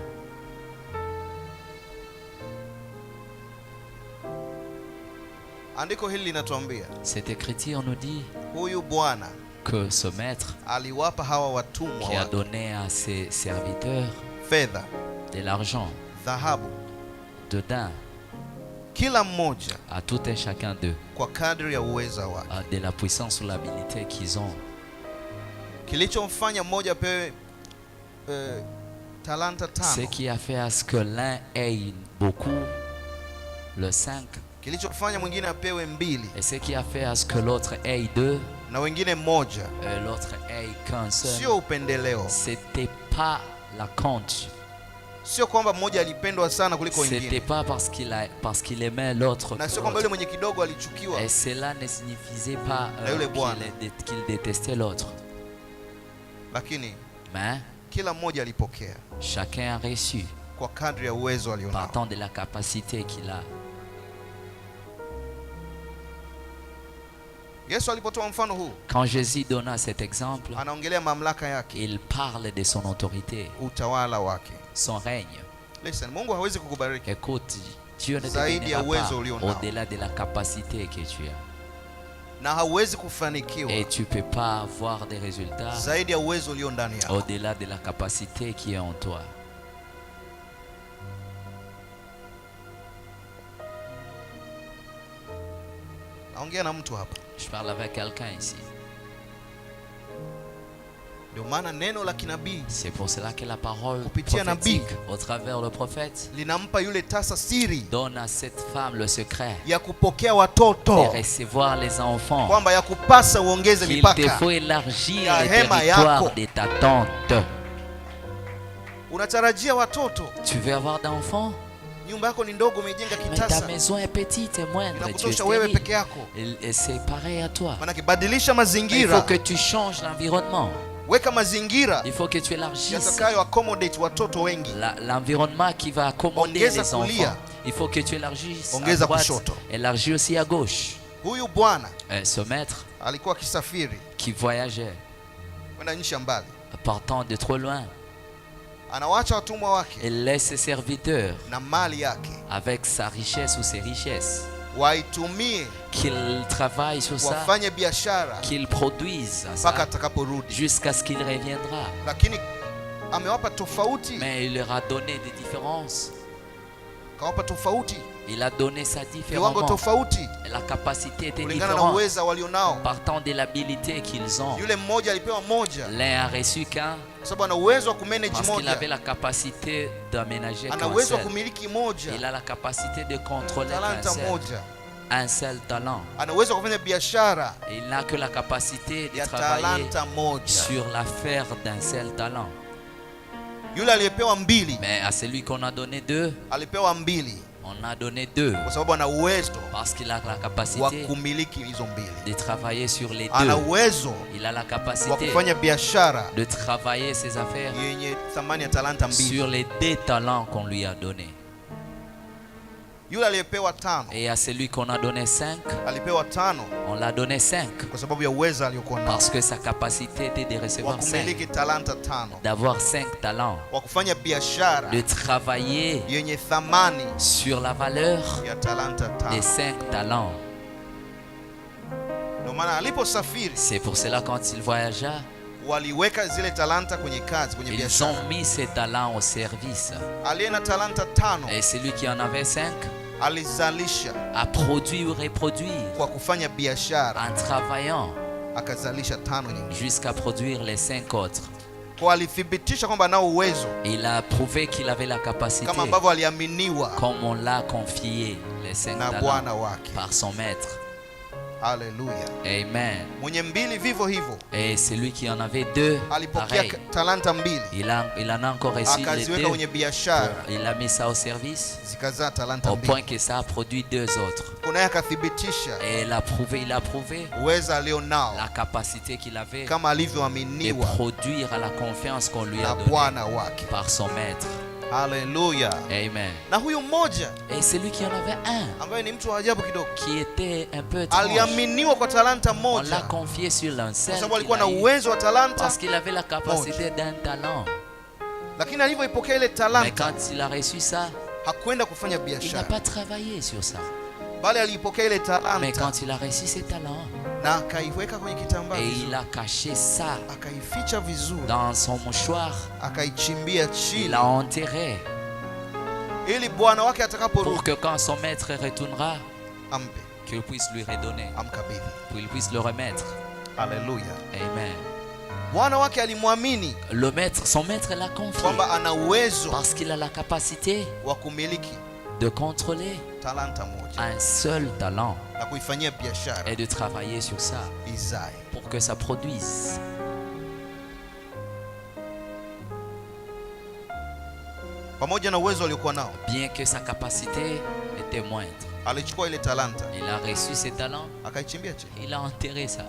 Andiko hili linatuambia Cette écriture nous dit huyu Bwana que ce maître aliwapa hawa watumwa qui a wake donné à ses serviteurs fedha, de l'argent, dhahabu, de dain, kila mmoja à tout un chacun d'eux, kwa kadri ya uweza wake. de la puissance ou l'habilité qu'ils ont. Kilichomfanya mmoja apewe talanta Ce 5, qui a fait à ce que l'un ait beaucoup, le 5, kilichofanya mwingine apewe 2 et ce qui a fait à ce que l'autre ait 2, na wengine 1, et l'autre ait qu'un seul, sio upendeleo. c'était pas la compte. Sio kwamba mmoja alipendwa sana kuliko C'était wengine, pas parce qu'il aimait l'autre. na sio kwamba yule mwenye kidogo alichukiwa. Et cela ne signifiait pas Na yule bwana. qu'il détestait l'autre. Lakini Mais kila mmoja alipokea chacun a reçu kwa kadri ya uwezo alionao. partant de la capacité qu'il a. Yesu alipotoa mfano huu, Quand Jésus donna cet exemple, anaongelea mamlaka yake, il parle de son autorité, utawala wake. son règne. Listen, Mungu hawezi kukubariki Écoute, Dieu ne te zaidi ya bénira uwezo pas ulionao, au-delà de la capacité que tu as. na hauwezi kufanikiwa Et tu ne peux pas avoir des résultats zaidi ya uwezo ulio ndani yako. au-delà de la capacité qui est en toi. Naongea na mtu hapa. Je parle avec quelqu'un ici. Ndio maana neno la kinabii C'est pour cela que la parole kupitia nabii prophétique, au travers le prophète, linampa yule tasa siri donne à cette femme le secret ya kupokea de watoto, recevoir les enfants. kwamba ya kupasa uongeze Qu'il te mipaka. faut élargir ya le hema territoire yako. de ta tente. Unatarajia watoto, Tu veux avoir d'enfants, nyumba yako ni ndogo, umejenga mais ta kitasa, maison est petite et moindre. Tu es inakutosha wewe stérile. peke yako. Et c'est pareil à toi. Maana badilisha Il mazingira, faut que tu changes l'environnement. weka mazingira Il faut que tu élargisses yatakayo accommodate watoto wengi. l'environnement qui va accommoder Ongeza les enfants. kulia. Il faut que tu élargisses à Ongeza droite, kushoto. élargis aussi à gauche. Huyu bwana Ce maître alikuwa akisafiri qui voyageait, kwenda nchi ya mbali, partant de trop loin, anawacha watumwa wake il laisse ses serviteurs na mali yake avec sa richesse ou ses richesses, waitumie qu'ils travaillent sur ça, wafanye biashara qu'ils produisent à mpaka ça atakaporudi, jusqu'à ce qu'il reviendra. lakini amewapa tofauti, Mais il leur a donné des différences. kawapa tofauti, Il a donné sa viwango différemment. tofauti La capacité était kulingana na différente uweza walionao. partant de l'habilité qu'ils ont. Yule mmoja alipewa moja L'un a reçu qu'un kwa sababu ana uwezo wa kumanage parce qu'il avait moja, la capacité d'aménager ana qu'un uwezo wa seul. kumiliki moja, Il a la capacité de contrôler qu'un talanta seul. moja, Un seul talent. ana uwezo wa kufanya biashara Et il n'a que la capacité de ya travailler talanta moja. sur l'affaire d'un seul talent. Yule aliyepewa mbili Mais à celui qu'on a donné deux, alipewa mbili on a donné deux kwa sababu ana uwezo parce qu'il a la wa capacité kumiliki hizo mbili, de travailler sur les ana deux. uwezo Il a la wa capacité kufanya biashara de travailler ses affaires yenye thamani ya talanta mbili. sur les deux talents qu'on lui a donnés. Yule aliyepewa tano Et à celui qu'on a donné 5, alipewa tano on l'a donné 5 kwa sababu ya uwezo aliokuwa nao parce que sa capacité était de wa recevoir 5, kumiliki talanta tano, d'avoir 5 talents, wa kufanya biashara de travailler yenye thamani sur la valeur ya talanta des tano. 5 talents. Ndio maana aliposafiri C'est pour cela quand il voyagea, waliweka zile talanta kwenye kazi, kwenye ils biashara. ont mis ces talents au service. Aliye na talanta tano Et celui qui en avait 5 alizalisha a produit ou reproduit kwa kufanya biashara, en travaillant akazalisha tano nyingine. jusqu'à produire les 5 autres. Kwa alithibitisha kwamba anao uwezo Il a prouvé qu'il avait la capacité, kama ambavyo aliaminiwa comme on l'a confié, les 5 na talents Bwana wake. par son maître. Haleluya. Amen. Mwenye mbili vivyo hivyo Et celui qui en avait 2, alipokea pareil, talanta mbili, il en a encore reçu les akaziweka kwenye 2. biashara, Il a mis ça au service zikazaa talanta au point mbili. que ça a produit 2 autres. Kunaye akathibitisha Et il a prouvé uwezo alionao la capacité qu'il avait kama de alivyoaminiwa produire à la confiance qu'on lui a na donnée Bwana wake. par son maître. Haleluya. Amen. Na huyu mmoja Et celui qui en avait un, ambaye ni mtu wa ajabu kidogo, qui était un peu étrange, aliaminiwa kwa talanta on l'a moja confié sur l'un kwa seul sababu qu'il alikuwa a na eu, uwezo wa talanta, parce qu'il avait la capacité d'un talent. lakini alivyoipokea ile Mais talanta quand il a reçu ça, hakwenda kufanya il n'a biashara, pas travaillé sur ça. bali aliipokea ile Mais talanta quand il a reçu ses talents, na akaiweka kwenye kitambaa et vizuri, il a caché ça akaificha vizuri, dans son mouchoir, akaichimbia il chini, l'a enterré ili bwana wake pour atakaporudi que quand son maître retournera, ampe, qu'il puisse lui redonner, amkabidhi. qu'il puisse le remettre. Haleluya. Amen. Bwana wake alimwamini Le maître, son maître l'a confié kwamba ana uwezo parce qu'il a la capacité wa kumiliki de contrôler talanta moja un seul talent na kuifanyia biashara et de travailler sur ça izae. pour que ça produise. Pamoja na uwezo aliokuwa nao, Bien que sa capacité était moindre, alichukua ile talanta il a reçu ses talents, akaichimbia chini, il a enterré ça.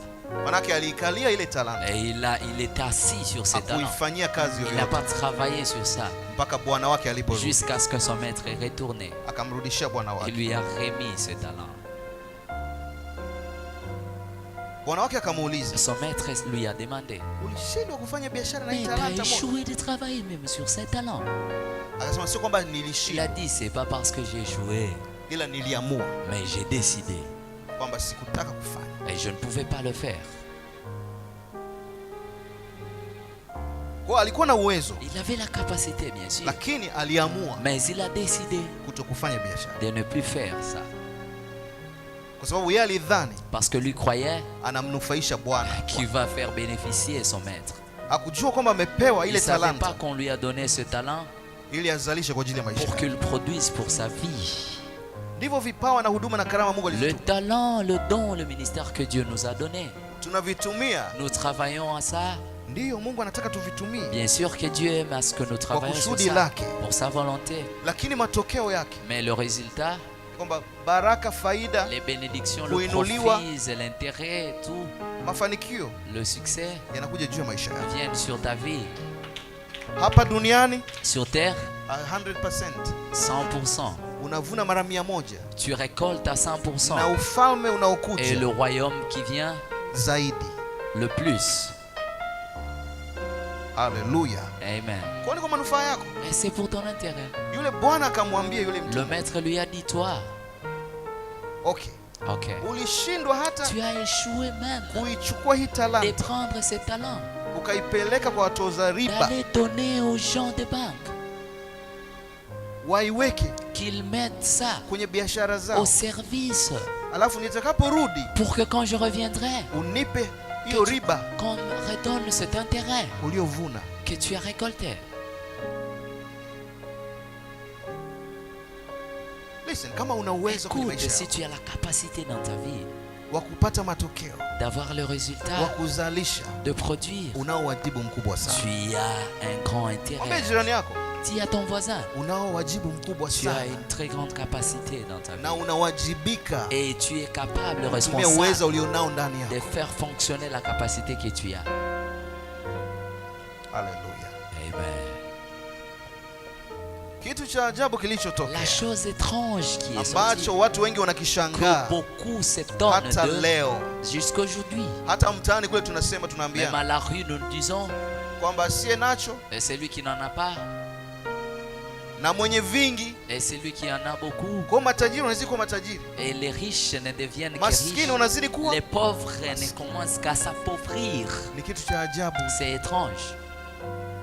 Manake aliikalia ile talanta. Et il était assis sur ses talents. Hakuifanyia kazi Il n'a pas yoyote travaillé sur ça mpaka bwana wake aliporudi. jusqu'à ce que son maître est retourné. Akamrudishia bwana Il wake. lui a remis ce talent. Bwana wake akamuuliza, Son maître lui a demandé, ulishindwa kufanya biashara na hii mais t'as talanta moja? échoué de travailler même sur ces talents. Akasema sio kwamba Il a nilishindwa, dit, c'est pas parce que j'ai échoué, ila niliamua mais j'ai décidé kwamba sikutaka kufanya. et je ne pouvais pas le faire. Kwa alikuwa na uwezo, Il avait la capacité, bien sûr, lakini aliamua mais il a décidé kutokufanya biashara de ne plus faire ça. kwa sababu yeye alidhani Parce que lui croyait anamnufaisha bwana. qu'il va faire bénéficier son maître. Hakujua kwamba amepewa Il ile ne savait pas talanta qu'on lui a donné ce talent ili azalishe kwa ajili ya maisha. pour qu'il produise pour sa vie. Ndivyo vipawa na huduma na karama Mungu Le alitupa. talent, le don, le ministère que Dieu nous a donné, Tunavitumia, nous travaillons à ça. ndiyo Mungu anataka tuvitumie, Bien sûr que Dieu aime à ce que nous travaillions sur kusudi ça, lake. pour sa volonté. lakini matokeo yake Mais le résultat, kwamba baraka, faida, les bénédictions, le kuinuliwa, profit, l'intérêt, tout, mafanikio le succès yanakuja juu ya maisha yako viennent sur ta vie. hapa duniani. Sur terre, 100% 100%. unavuna mara 100 Tu récoltes à na 100%. ufalme Et le unaokuja royaume qui vient, zaidi. le plus. Haleluya! Amen. Kwani kwa manufaa yako. Et c'est pour ton intérêt. Yule bwana akamwambia yule mtu, Le maître lui a dit, toi, okay, ok, ulishindwa hata tu as échoué même kuichukua hii de talanta prendre ces talents, ukaipeleka kwa watoza riba d'aller donner aux gens de banque, waiweke qu'ils mettent ça kwenye biashara au zao, service, alafu nitakaporudi pour que quand je reviendrai, unipe hiyo riba qu'on me redonne cet intérêt uliovuna. que tu as récolté. Listen, kama una uwezo kwenye Écoute, maisha si yako tu as la capacité dans ta vie wa kupata matokeo, d'avoir le wa résultat, kuzalisha, de produire, unao wajibu mkubwa tu sana. as un grand Mwambie intérêt. jirani yako, Dis à ton voisin, unao wajibu mkubwa tu as sana une très grande capacité dans ta na vie. unawajibika Et tu es capable, kutumia responsable uwezo ulionao ndani de yako. faire fonctionner la capacité que tu as. Haleluya! Amen. Kitu cha ajabu La kilichotokea chose étrange qui est sortie, ambacho watu wengi que wanakishangaa beaucoup s'étonnent hata de leo, jusqu'aujourd'hui. hata mtaani kule tunasema, Même tunaambia à la rue, nous disons, kwamba asiye nacho et celui qui n'en a pas, na mwenye vingi. et celui qui en a beaucoup. Kwa matajiri unazidi kuwa matajiri, Et les riches ne deviennent que maskini riches. unazidi kuwa. Les pauvres ne commencent qu'à s'appauvrir. Ni kitu cha ajabu, C'est étrange.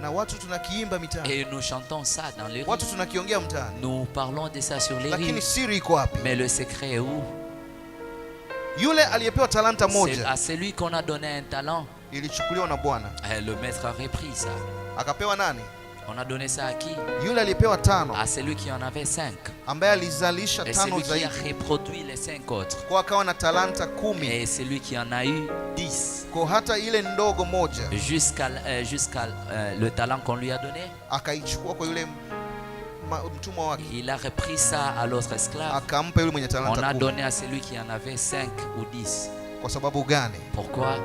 na watu tunakiimba mitaani, Et nous chantons ça dans les rues. watu tunakiongea mtaani, Nous parlons de ça sur les lakini rues. siri iko wapi? Mais le secret est où? Yule aliyepewa talanta C'est moja à celui qu'on a donné un talent. ilichukuliwa na Bwana, Le maître a repris ça. akapewa nani? On a donné ça à qui? Yule aliyepewa tano, À celui qui en avait 5. ambaye alizalisha Et tano celui qui a zaidi, reproduit les 5 autres. kwa akawa na talanta 10. Et celui qui en a eu 10. Kwa hata ile ndogo moja Jusqu'à le talent qu'on lui a donné. akaichukua kwa yule mtumwa wake, Il a repris ça à l'autre esclave. akampa yule mwenye On a talanta 10. donné à celui qui en avait 5 ou 10. Kwa sababu gani? Pourquoi?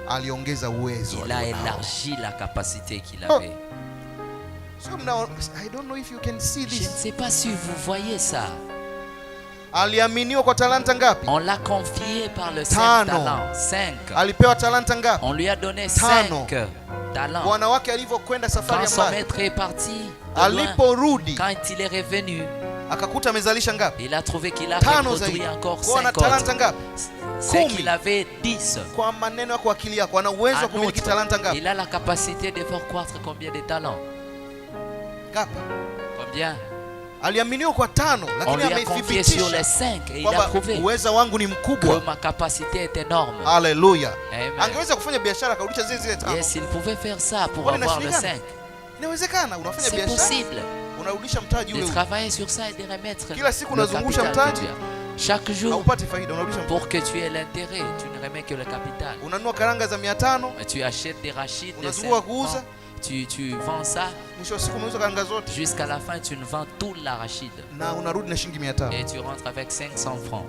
Aliongeza uwezo Il a alionao. élargi la capacité qu'il avait. Sio mnao, I don't know if you can see Je ne this. sais pas si vous voyez ça. Aliaminiwa kwa talanta ngapi? On l'a confié par le 5 Tano. talents. 5. Alipewa talanta ngapi? On lui a donné Tano. 5 talents. Bwana wake alivyokwenda safari Quand ya son mbali, maître est parti, de loin, aliporudi quand il est revenu, akakuta amezalisha ngapi? il a trouvé qu'il a Tano reproduit zaidi. encore Kwa na 5 talanta autres. ngapi? C'est 10. qu'il avait 10. Kwa maneno yako, akili yako, ana uwezo wa Un kumiliki autre, talanta ngapi? il a la capacité de faire croître combien de talents? Ngapi? Combien? Aliaminiwa kwa tano, On lakini lui a confié sur les ameithibitisha 5 et il a kwamba prouvé uwezo wangu ni que mkubwa. ma capacité est énorme. Haleluya! Amen. Angeweza kufanya biashara akarudisha zile tano. Yes, il pouvait faire ça pour Kwani avoir le inashindikana? 5. Inawezekana, unafanya C'est biashara possible unarudisha mtaji de ule ule, travailler sur ça et de remettre Kila siku le unazungusha capital que mtaji. tu as. Chaque jour, haupati faida, unarudisha mtaji. pour que tu aies l'intérêt, tu ne remets que le capital. Unanunua karanga za 500, Tu achètes des rachides de 5 unazunguka kuuza, francs, tu vends ça, mwisho wa siku umeuza karanga zote jusqu'à la fin tu ne vends tout l'arachide na unarudi na shilingi 500. et tu rentres avec 500 francs.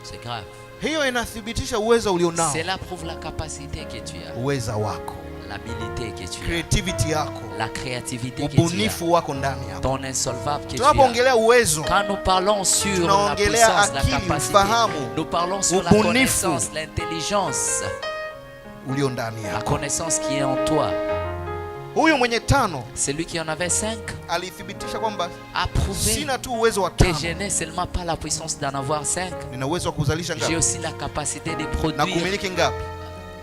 C'est grave. Hiyo inathibitisha uwezo ulionao. Cela prouve la capacité que tu as. Uweza wako. L'habilité que tu as. Creativity yako. La créativité que tu as. Ubunifu wako ndani yako. Ton insolvable que tu as. Tunapoongelea uwezo, quand nous parlons sur la puissance, la capacité, nous parlons sur la connaissance, l'intelligence, la connaissance qui est en toi. Huyu mwenye 5, celui qui en avait 5, alithibitisha kwamba a prouvé sina tu uwezo wa que 5, je n'ai seulement pas la puissance d'en avoir 5, nina uwezo wa kuzalisha ngapi? J'ai aussi la capacité de Na produire kumiliki ngapi?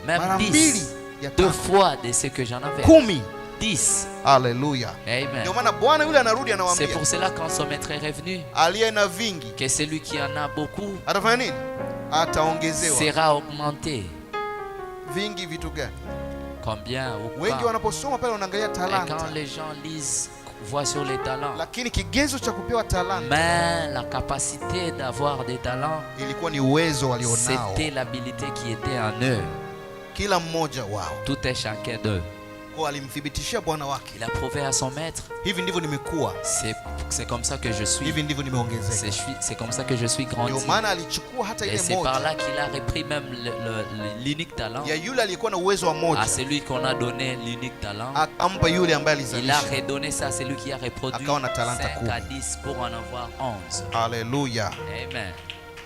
même Mara 10, mbili ya 2 5. fois de ce que j'en avais. 10. 10. Haleluya. Amen. Ndio maana Bwana yule anarudi C'est anawaambia, pour cela quand son maître est revenu, aliye na vingi que celui qui en a beaucoup atafanya nini? Ataongezewa. sera augmenté. Vingi vitu gani? Combien ou Wengi quoi? wanaposoma pale wanaangalia Et talanta, quand les gens lisent, voient sur les talents, lakini kigezo cha kupewa talanta mais la capacité d'avoir des talents, ilikuwa ni uwezo walionao. c'était l'habilité qui était en eux. Kila mmoja wao. Tout est chacun d'eux. Kwa alimthibitishia Bwana wake, Il a prouvé à son maître, hivi ndivyo nimekuwa, c'est comme ça que je suis, hivi ndivyo nimeongezeka. c'est comme ça que je suis grandi. Ndio maana alichukua hata Et ile c'est par moja là qu'il a repris même l'unique talent ya yule aliyekuwa na uwezo wa à moja, celui qu'on a donné l'unique talent. akampa yule ambaye Il a alizalisha. redonné ça à celui qui a reproduit Akawa na talanta 5 à 10. 10 pour en avoir 11. Haleluya. Amen.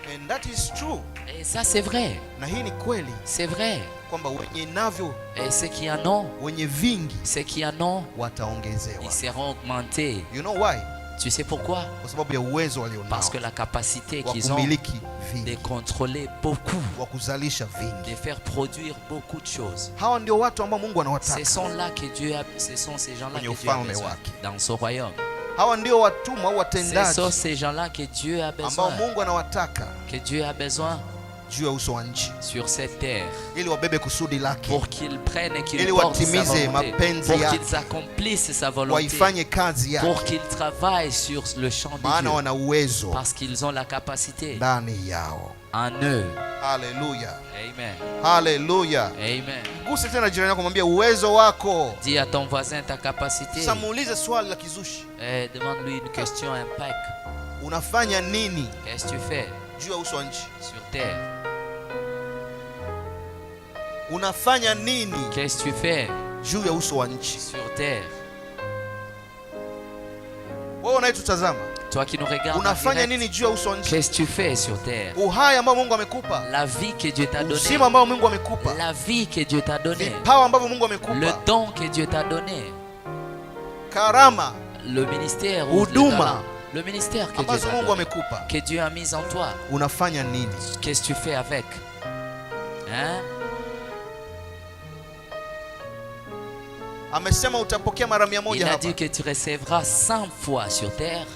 And that is true. Et ça c'est vrai, Na hii ni kweli c'est vrai. kwamba wenye navyo, Et ceux qui en ont, wenye vingi ceux qui en ont, wataongezewa. ils seront augmentés. You know why? Tu sais pourquoi? Kwa sababu ya uwezo walionao Parce que la capacité wa qu'ils ont kumiliki de vingi, contrôler beaucoup, wa kuzalisha vingi. de faire produire beaucoup de choses. Hawa ndio watu ambao Mungu Ce anawataka. sont là que Dieu a, ce sont ces gens-là Kwenye que Dieu a ufalme besoin wake. dans son royaume. Hawa ndio watumwa au Ce watendaji sont ces gens-là que Dieu a ambao besoin, Mungu anawataka que Dieu a besoin juu ya uso wa nchi, sur cette terre, ili wabebe kusudi lake, pour qu'ils prennent et qu'ils Ili portent sa watimize volonté, mapenzi pour yake. qu'ils accomplissent sa volonté, waifanye kazi yake, pour qu'ils travaillent sur le champ de maana Dieu, wana uwezo parce qu'ils ont la capacité ndani yao. en eux. Haleluya, Amen. haleluya. Amen. Guse tena jirani yako, mwambie uwezo wako. Dis à ton voisin ta capacité. Sasa muulize swali la kizushi, Demande-lui une question impact. unafanya nini Qu'est-ce que tu fais juu ya uso wa nchi? sur terre? Unafanya nini Qu'est-ce que tu fais juu ya uso wa nchi? sur terre? Wewe unayetutazama, Toi qui nous regardes, en unafanya direct, nini juu ya uso wa nchi? qu'est-ce que tu fais sur terre? Uhai ambao Mungu amekupa, La vie que Dieu t'a donnée, uzima ambao Mungu amekupa, la vie que Dieu t'a donnée, vipawa ambavyo Mungu le amekupa, don que Dieu t'a donné, karama le ministère ou le Huduma. talent, le ministère que Dieu ambazo t'a Mungu donné, amekupa, que Dieu a mis en toi. unafanya nini? Qu'est-ce que tu fais avec? Hein? Amesema utapokea mara 100 Il a hapa. dit que tu recevras 100 fois sur terre.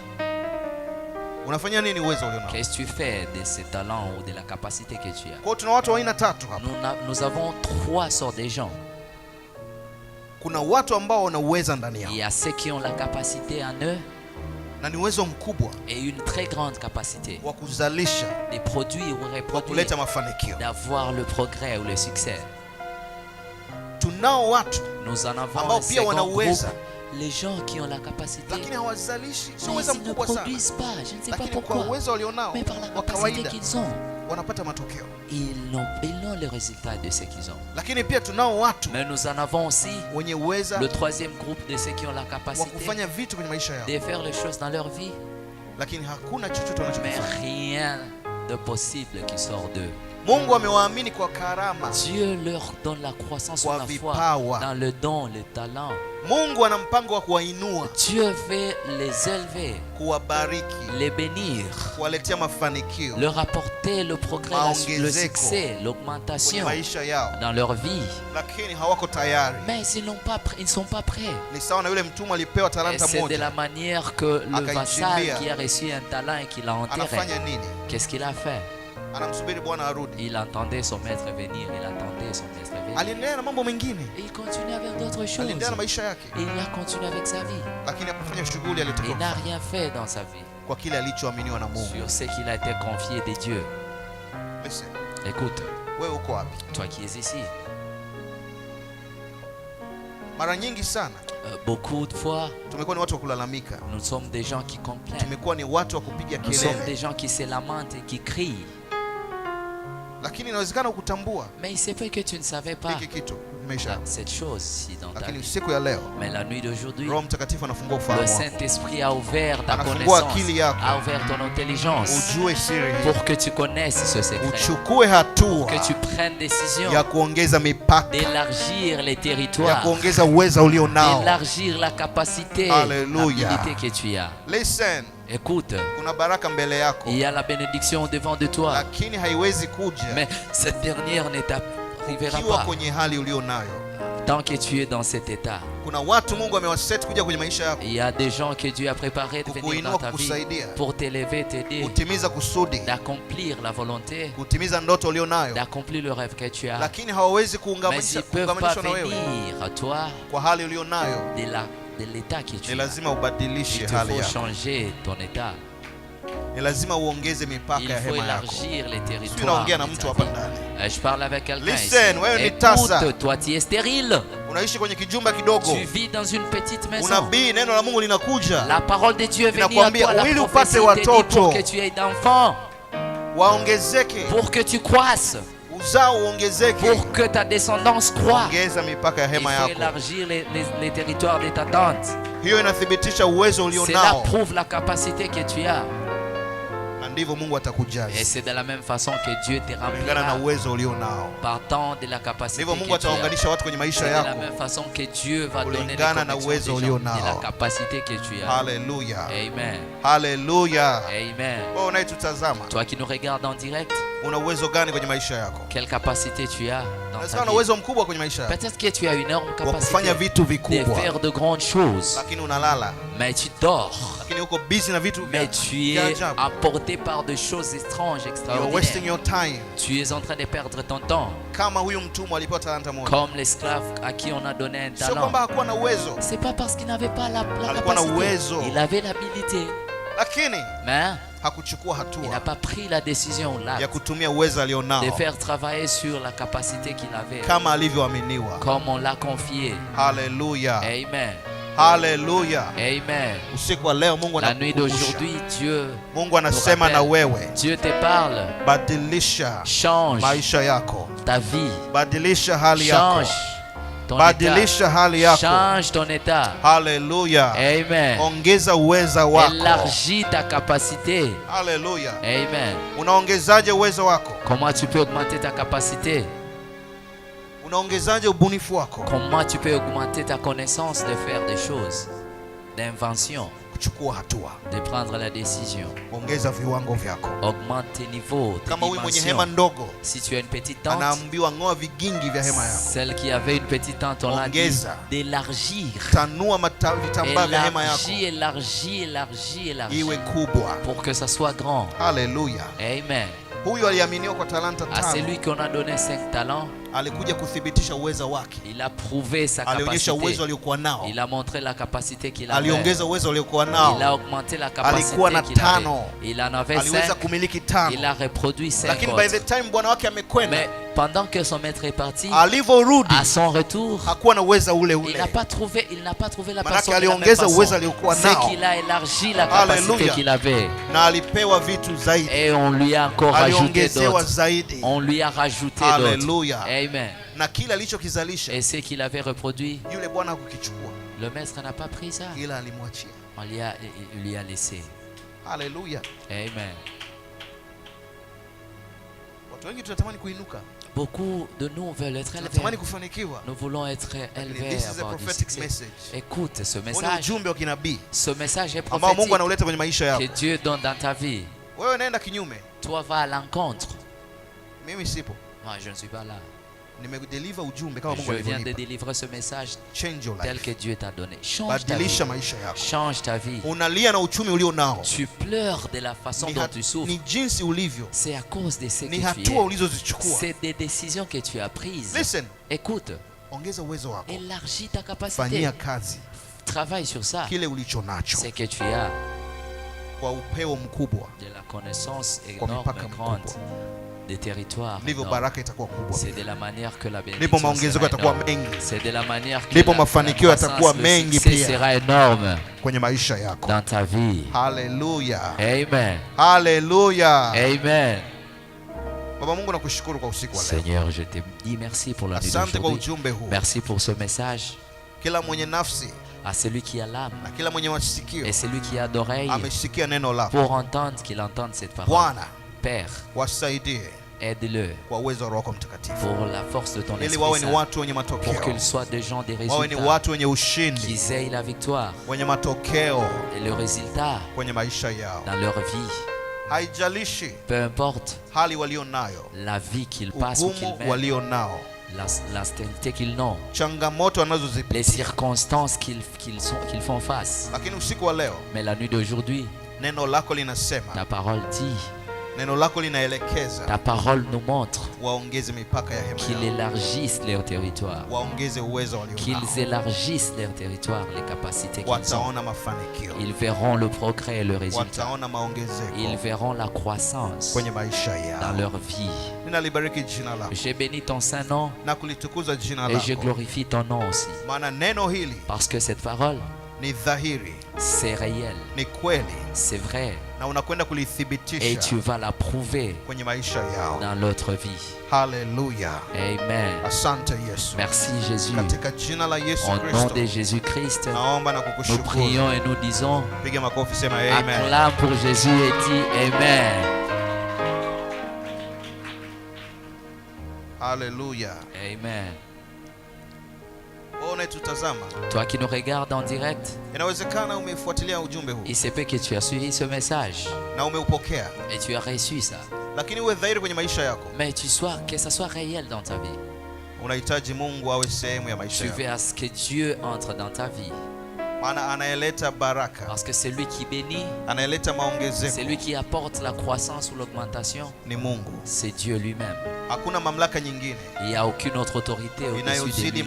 Unafanya nini uwezo ulionao? Qu'est-ce que tu fais de ce talent ou de la capacité que tu as? Kwa hiyo tuna watu wa aina tatu hapa. Nous avons 3 sortes de gens. Kuna watu ambao wana uwezo ndani Il yao y a ceux qui ont la capacité en eux na ni uwezo mkubwa et une très grande capacité wa kuzalisha, de produire ou wa reproduire, kuleta mafanikio. d'avoir le progrès ou le succès. Tunao watu Nous en avons ambao un pia wana second groupe, uweza les gens qui ont la capacité, lakini hawazalishi, sio mais uwezo ils ne mkubwa sana, produisent pas. Je ne sais pas lakini kwa pourquoi, uwezo walionao mais par la wa capacité kawaida qu'ils ont, wanapata matokeo. ils n'ont le résultat de ce qu'ils ont. Lakini pia tunao watu Mais nous en avons aussi wenye uweza le troisième groupe de ceux qui ont la wa capacité kufanya vitu kwenye maisha yao, de faire les choses dans leur vie, lakini hakuna chochote mais wanachofanya. rien de possible qui sort d'eux. Mungu amewaamini kwa karama. Dieu leur donne la croissance Kwa ou la foi vipawa. dans le don, le talent. Mungu ana mpango wa kuwainua, Dieu veut les élever, kuwabariki, les bénir, kuwaletea mafanikio leur apporter le progrès, le Maongezeko succès, kwenye l'augmentation maisha yao, dans leur vie. lakini hawako tayari. Mais ils ne sont pas prêts. Ni sawa na yule mtumwa alipewa Et talanta c'est de moja, la manière que le Akaichimbia. vassal qui a reçu un talent et qui l'a enterré, anafanya nini? qu'est-ce qu'il a fait? Anamsubiri Bwana arudi. Il attendait son maître venir, il attendait son maître venir. Aliendelea na mambo mengine, Et il continue avec d'autres choses. aliendelea na maisha yake, Et il a continué avec sa vie. lakini hakufanya shughuli Il aliyotakiwa n'a kufanya rien fait dans sa vie kwa kile alichoaminiwa na Mungu. sur ce qu'il a été confié de Dieu. Listen, Écoute, wewe uko wapi? toi qui es ici, Mara nyingi sana beaucoup de fois, tumekuwa ni watu wa kulalamika, nous sommes des gens qui complainent. tumekuwa ni watu wa kupiga Nous sommes des kelele, gens qui se lamentent et qui crient. Lakini inawezekana ukutambua. Mais il se peut que tu ne savais pas cette chose-ci dans ta vie. Mais la nuit d'aujourd'hui, le Saint-Esprit a ouvert ta connaissance, a ouvert ton intelligence pour que tu connaisses ce secret, pour que tu prennes décision d'élargir les territoires, d'élargir la capacité, l'habilité que tu as. Écoute, il y a la bénédiction devant de toi, mais cette dernière ne t'arrivera pas tant que tu es dans cet état. Il y a des gens que Dieu a préparés de venir dans ta vie pour t'élever, t'aider, d'accomplir la volonté, d'accomplir le rêve que tu as. Mais ils ne peuvent pas venir à toi de l'état que tu as. Il faut changer ton état. Il faut élargir les territoires. Je parle avec quelqu'un ici. Écoute, toi tu es stérile. Tu vis dans une petite maison. La parole de Dieu est venue à toi. La prophétie te dit pour que tu aies d'enfants, pour que tu croisses, pour que ta descendance croît. Il faut élargir les territoires de ta tante. Cela prouve la capacité que tu as. Et c'est de la même façon que Dieu te remplira partant de la capacité que tu as. C'est de la même façon que Dieu va donner de la capacité que tu as. Alléluia. Amen. Alléluia. Amen. Toi qui nous regardes en direct, quelle capacité tu as dans ta vie? Peut-être que tu as une énorme capacité de faire de grandes choses, mais tu dors. Mais tu es emporté par des choses étranges, extraordinaires. Tu es en train de perdre ton temps. Comme l'esclave à qui on a donné un talent. C'est pas parce qu'il n'avait pas la capacité. Il avait l'habilité. Mais il n'a pas pris la décision là de faire travailler sur la capacité qu'il avait, comme on l'a confié. Alléluia. Amen. Alléluia. Amen. La nuit d'aujourd'hui, Dieu Dieu te parle. Change ta vie. Change ton état. Change ton état. Alléluia. Amen. Élargis ta capacité. Alléluia. Amen. Comment tu peux augmenter ta capacité? Comment tu peux augmenter ta connaissance de faire des choses, d'invention, de prendre la décision? Augmente tes niveaux, tes dimensions. Si tu as une petite tente, celle qui avait une petite tente, on l'a dit d'élargir. Élargis pour que ça soit grand. Alléluia. Amen. À celui qu'on a donné 5 talents, il a prouvé sa capacité. Il a montré la capacité qu'il avait. Il a augmenté la capacité qu'il avait. Il en avait 5. Il a reproduit 5 autres. Mais pendant que son maître est parti, à son retour, il n'a pas trouvé la personne de la même façon. C'est qu'il a élargi la capacité qu'il avait. Et on lui a encore rajouté d'autres. On lui a rajouté d'autres. Amen. Et ce qu'il avait reproduit, le maître n'a pas pris ça. On lui a laissé. Alléluia. Amen. Beaucoup de nous veulent être élevés. Nous voulons être élevés, avoir du succès. Écoute ce message. Ce message est prophétique que Dieu donne dans ta vie. Toi vas à l'encontre. Moi je ne suis pas là. Je viens de délivrer ce message tel que Dieu t'a donné. Change ta vie. Change ta vie. Tu pleures de la façon dont tu souffres. C'est à cause de ce que tu es. C'est des décisions que tu as prises. Écoute. Élargis ta capacité. Travaille sur ça. C'est que tu as de la connaissance énorme, grande. Des territoires. C'est de la manière que la bénédiction sera énorme. C'est de la manière que le succès sera énorme dans ta vie. Alléluia. Amen. Alléluia. Amen. Seigneur, je te dis merci pour la nuit d'aujourd'hui. Merci pour ce message. À celui qui a l'âme et celui qui a l'oreille pour entendre, qu'il entende cette parole. Père, aide-le pour la force de ton Esprit Saint, pour qu'ils soient des gens des résultats, qu'ils aient la victoire et le résultat dans leur vie. Peu importe la vie qu'ils passent ou qu'ils mènent, l'austérité qu'ils ont, les circonstances qu'ils font face. Mais la nuit d'aujourd'hui, ta parole dit, ta parole nous montre qu'ils élargissent leur territoire, qu'ils élargissent leur territoire, les capacités qu'ils ont. Ils verront le progrès et le résultat. Ils verront la croissance dans leur vie. Je bénis ton saint nom et je glorifie ton nom aussi. Parce que cette parole, c'est réel, c'est vrai, et tu vas la prouver dans l'autre vie. Alléluia. Amen. Merci Jésus. Au nom de Jésus-Christ, nous prions et nous disons, acclame pour Jésus et dis Amen. Alléluia. Amen. Toi qui nous regardes en direct, il se peut que tu as suivi ce message et tu as reçu ça. Mais que ça soit réel dans ta vie. Tu veux à ce que Dieu entre dans ta vie. Parce que c'est lui qui bénit, c'est lui qui apporte la croissance ou l'augmentation. C'est Dieu lui-même. Il n'y a aucune autre autorité au-dessus de lui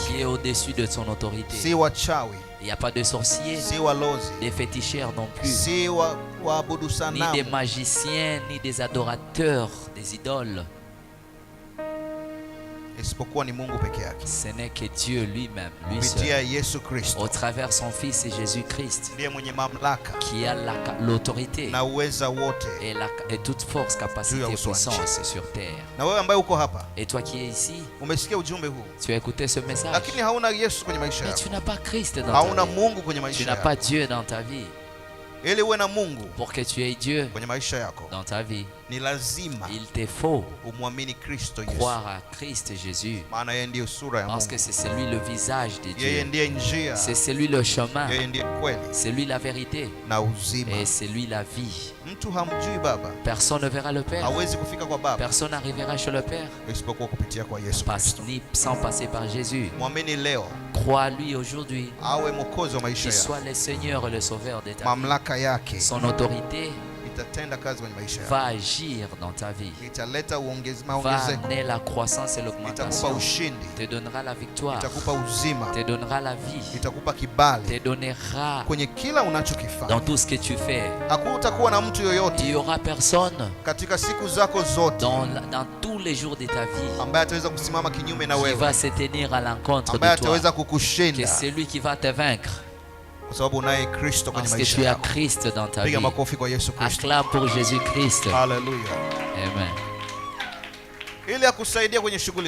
qui est au-dessus de son autorité. Il n'y a pas de sorciers, des féticheurs non plus, ni des magiciens, ni des adorateurs des idoles. Ce n'est que Dieu lui-même, lui seul, au travers son Fils Jésus-Christ, qui a l'autorité et toute force, capacité et puissance sur terre. Et toi qui es ici, tu as écouté ce message, mais tu n'as pas Christ dans ta vie. Tu n'as pas Dieu dans ta vie. Pour que tu aies Dieu dans ta vie, il te faut croire à Christ Jésus, parce que c'est celui le visage de Dieu, c'est celui le chemin, c'est lui la vérité et c'est lui la vie. Personne ne verra le Père, personne n'arrivera chez le Père sans passer par Jésus. Crois lui aujourd'hui, qu'il soit le Seigneur et le Sauveur de ta vie. Son autorité va agir dans ta vie, va amener la croissance et l'augmentation, te donnera la victoire, te donnera la vie, te donnera dans tout ce que tu fais. Il n'y aura personne dans tous les jours de ta vie qui va se tenir à l'encontre de toi, que c'est lui qui va te vaincre. Parce que tu as Christ dans ta vie. Acclame pour Jésus-Christ. Alléluia. Amen.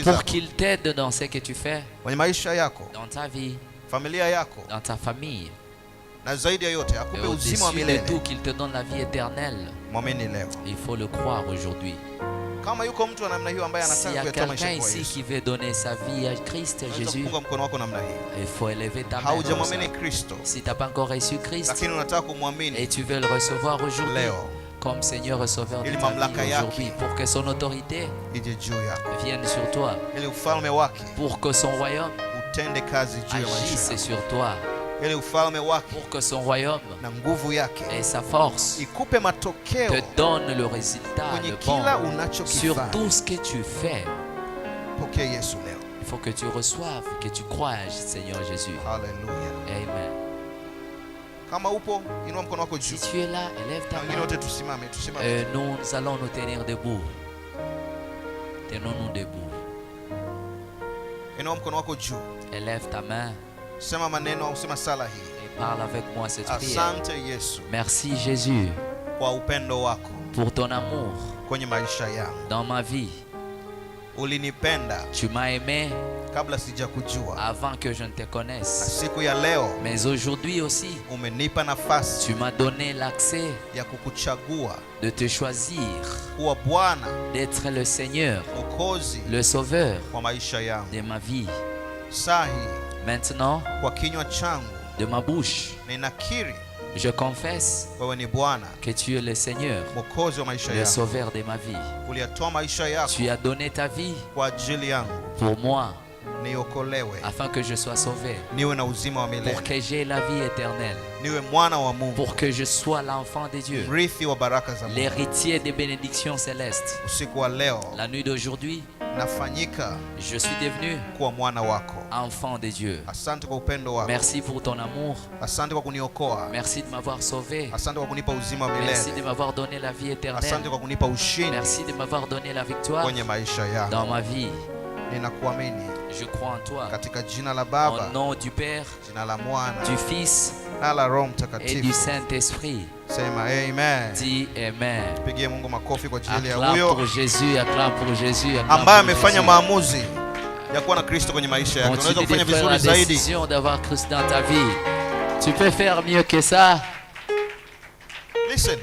Pour qu'il t'aide dans ce que tu fais, dans ta vie, dans ta famille, et au-dessus de tout, qu'il te donne la vie éternelle. Il faut le croire aujourd'hui. S'il y a quelqu'un ici qui veut donner sa vie à Christ Jésus, il faut élever ta main. Si tu n'as pas encore reçu Christ et tu veux le recevoir aujourd'hui comme Seigneur et Sauveur de ta vie aujourd'hui, pour que son autorité vienne sur toi, pour que son royaume agisse sur toi, pour que son royaume et sa force te donnent le résultat, le bon, sur tout ce que tu fais. Il faut que tu reçoives, que tu crois, Seigneur Jésus. Amen. Si tu es là, élève ta main. Nous allons nous tenir debout. Tenons-nous debout. Élève ta main. Et parle avec moi cette prière. Merci Jésus pour ton amour kwenye maisha yangu. dans ma vie. Ulinipenda tu m'as aimé kabla sijakujua, avant que je ne te connaisse. Na siku ya leo, mais aujourd'hui aussi, umenipa nafasi, tu m'as donné l'accès ya kukuchagua, de te choisir, kuwa Bwana, d'être le Seigneur, Mwokozi, le Sauveur wa maisha yangu. de ma vie. Sahi, maintenant, kwa kinywa changu, de ma bouche, ninakiri je confesse wewe ni Bwana, que tu es le Seigneur, Mwokozi wa maisha le yangu. Sauveur de ma vie. Uliyatoa maisha yako Tu as donné ta vie kwa ajili yangu, pour moi, niokolewe, afin que je sois sauvé, niwe na uzima wa milele, pour que j'aie la vie éternelle, niwe mwana wa Mungu, pour que je sois l'enfant de Dieu, mrithi wa baraka za Mungu. l'héritier des bénédictions célestes. Usiku wa leo, La nuit d'aujourd'hui, nafanyika je suis devenu kuwa mwana wako. enfant de Dieu. Asante kwa upendo wako. Merci pour ton amour. Asante kwa kuniokoa. Merci de m'avoir sauvé. Asante kwa kunipa uzima wa Merci de milele. m'avoir donné la vie éternelle. Asante kwa kunipa ushindi Merci de m'avoir donné la victoire kwenye maisha yangu. dans ma vie. Ninakuamini Je crois en toi. katika jina la Au Baba, nom du Père, jina la Mwana du Fils na la Roho et du Mtakatifu. Saint-Esprit. Sema amen. Dis Amen. Pigie Mungu makofi kwa ajili ya Acclame huyo pour Jésus, acclame pour Jésus, acclame ambaye pour amefanya Jésus. maamuzi ya kuwa na Kristo kwenye maisha yake. Unaweza Continue kufanya de faire la vizuri zaidi. décision d'avoir Christ dans ta vie. Tu peux faire mieux que ça. Listen.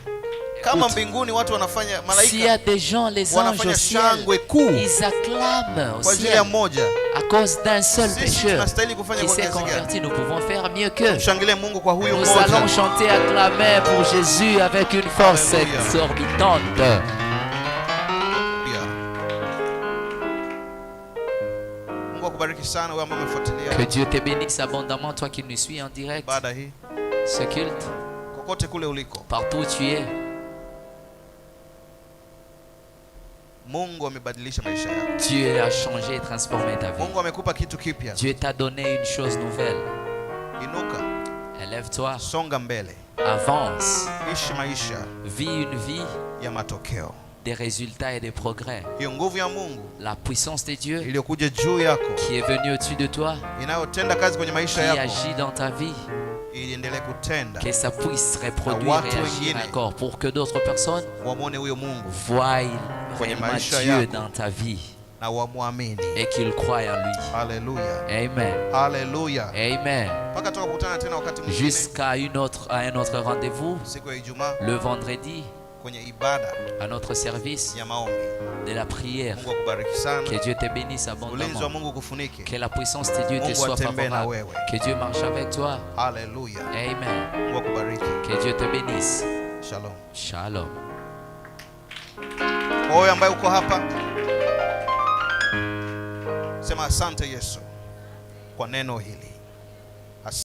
Kama mbinguni watu wanafanya, S'il y a malaika des gens, les anges wanafanya au ciel, shangwe kuu ils acclament au kwa ajili ciel ya mmoja, à cause d'un seul sisi pécheur tunastahili kufanya qui kwa s'est kiasi gani? converti. Nous pouvons faire mieux qu'eux. Mshangilie Mungu kwa huyo Nous allons mmoja. chanter, acclamer pour Jésus avec une force Alléluia. exorbitante. Yeah. Mungu akubariki sana wewe ambaye umefuatilia Que Dieu te bénisse abondamment, toi qui nous suis en direct. baada hii Ce culte, kokote kule uliko. partout où tu es, Mungu amebadilisha maisha yako. Dieu a changé et transformé ta vie. Mungu amekupa kitu kipya. Dieu t'a donné une chose nouvelle. Inuka, Élève-toi, songa mbele, avance, ishi maisha vis une vie ya matokeo. des résultats et des progrès. Hiyo nguvu ya Mungu La puissance de Dieu iliyokuja juu yako, qui est venue au-dessus de toi, inayotenda kazi kwenye qui maisha yako, agit dans ta vie, iendelee kutenda, que ça puisse reproduire watu et agir wengine encore pour que d'autres personnes wamwone huyo Mungu voient kwenye vraiment maisha Dieu yako dans ta vie na wamwamini. et qu'ils croient en lui. Haleluya, Amen. haleluya. Amen. Mpaka tukakutana tena wakati mwingine Jusqu'à un autre rendez-vous, siku ya Ijumaa le vendredi, kwenye ibada à notre service ya maombi. de la prière. Mungu akubariki sana. Que Dieu te bénisse Ulinzi wa abondamment. Mungu kufunike. Que la puissance de Dieu te Mungu soit atembee na favorable. wewe. Que Dieu marche avec toi. Haleluya. Amen. Mungu akubariki. Que Dieu te bénisse. Shalom. Shalom. Kwa wewe ambaye uko hapa, sema asante Yesu kwa neno hili.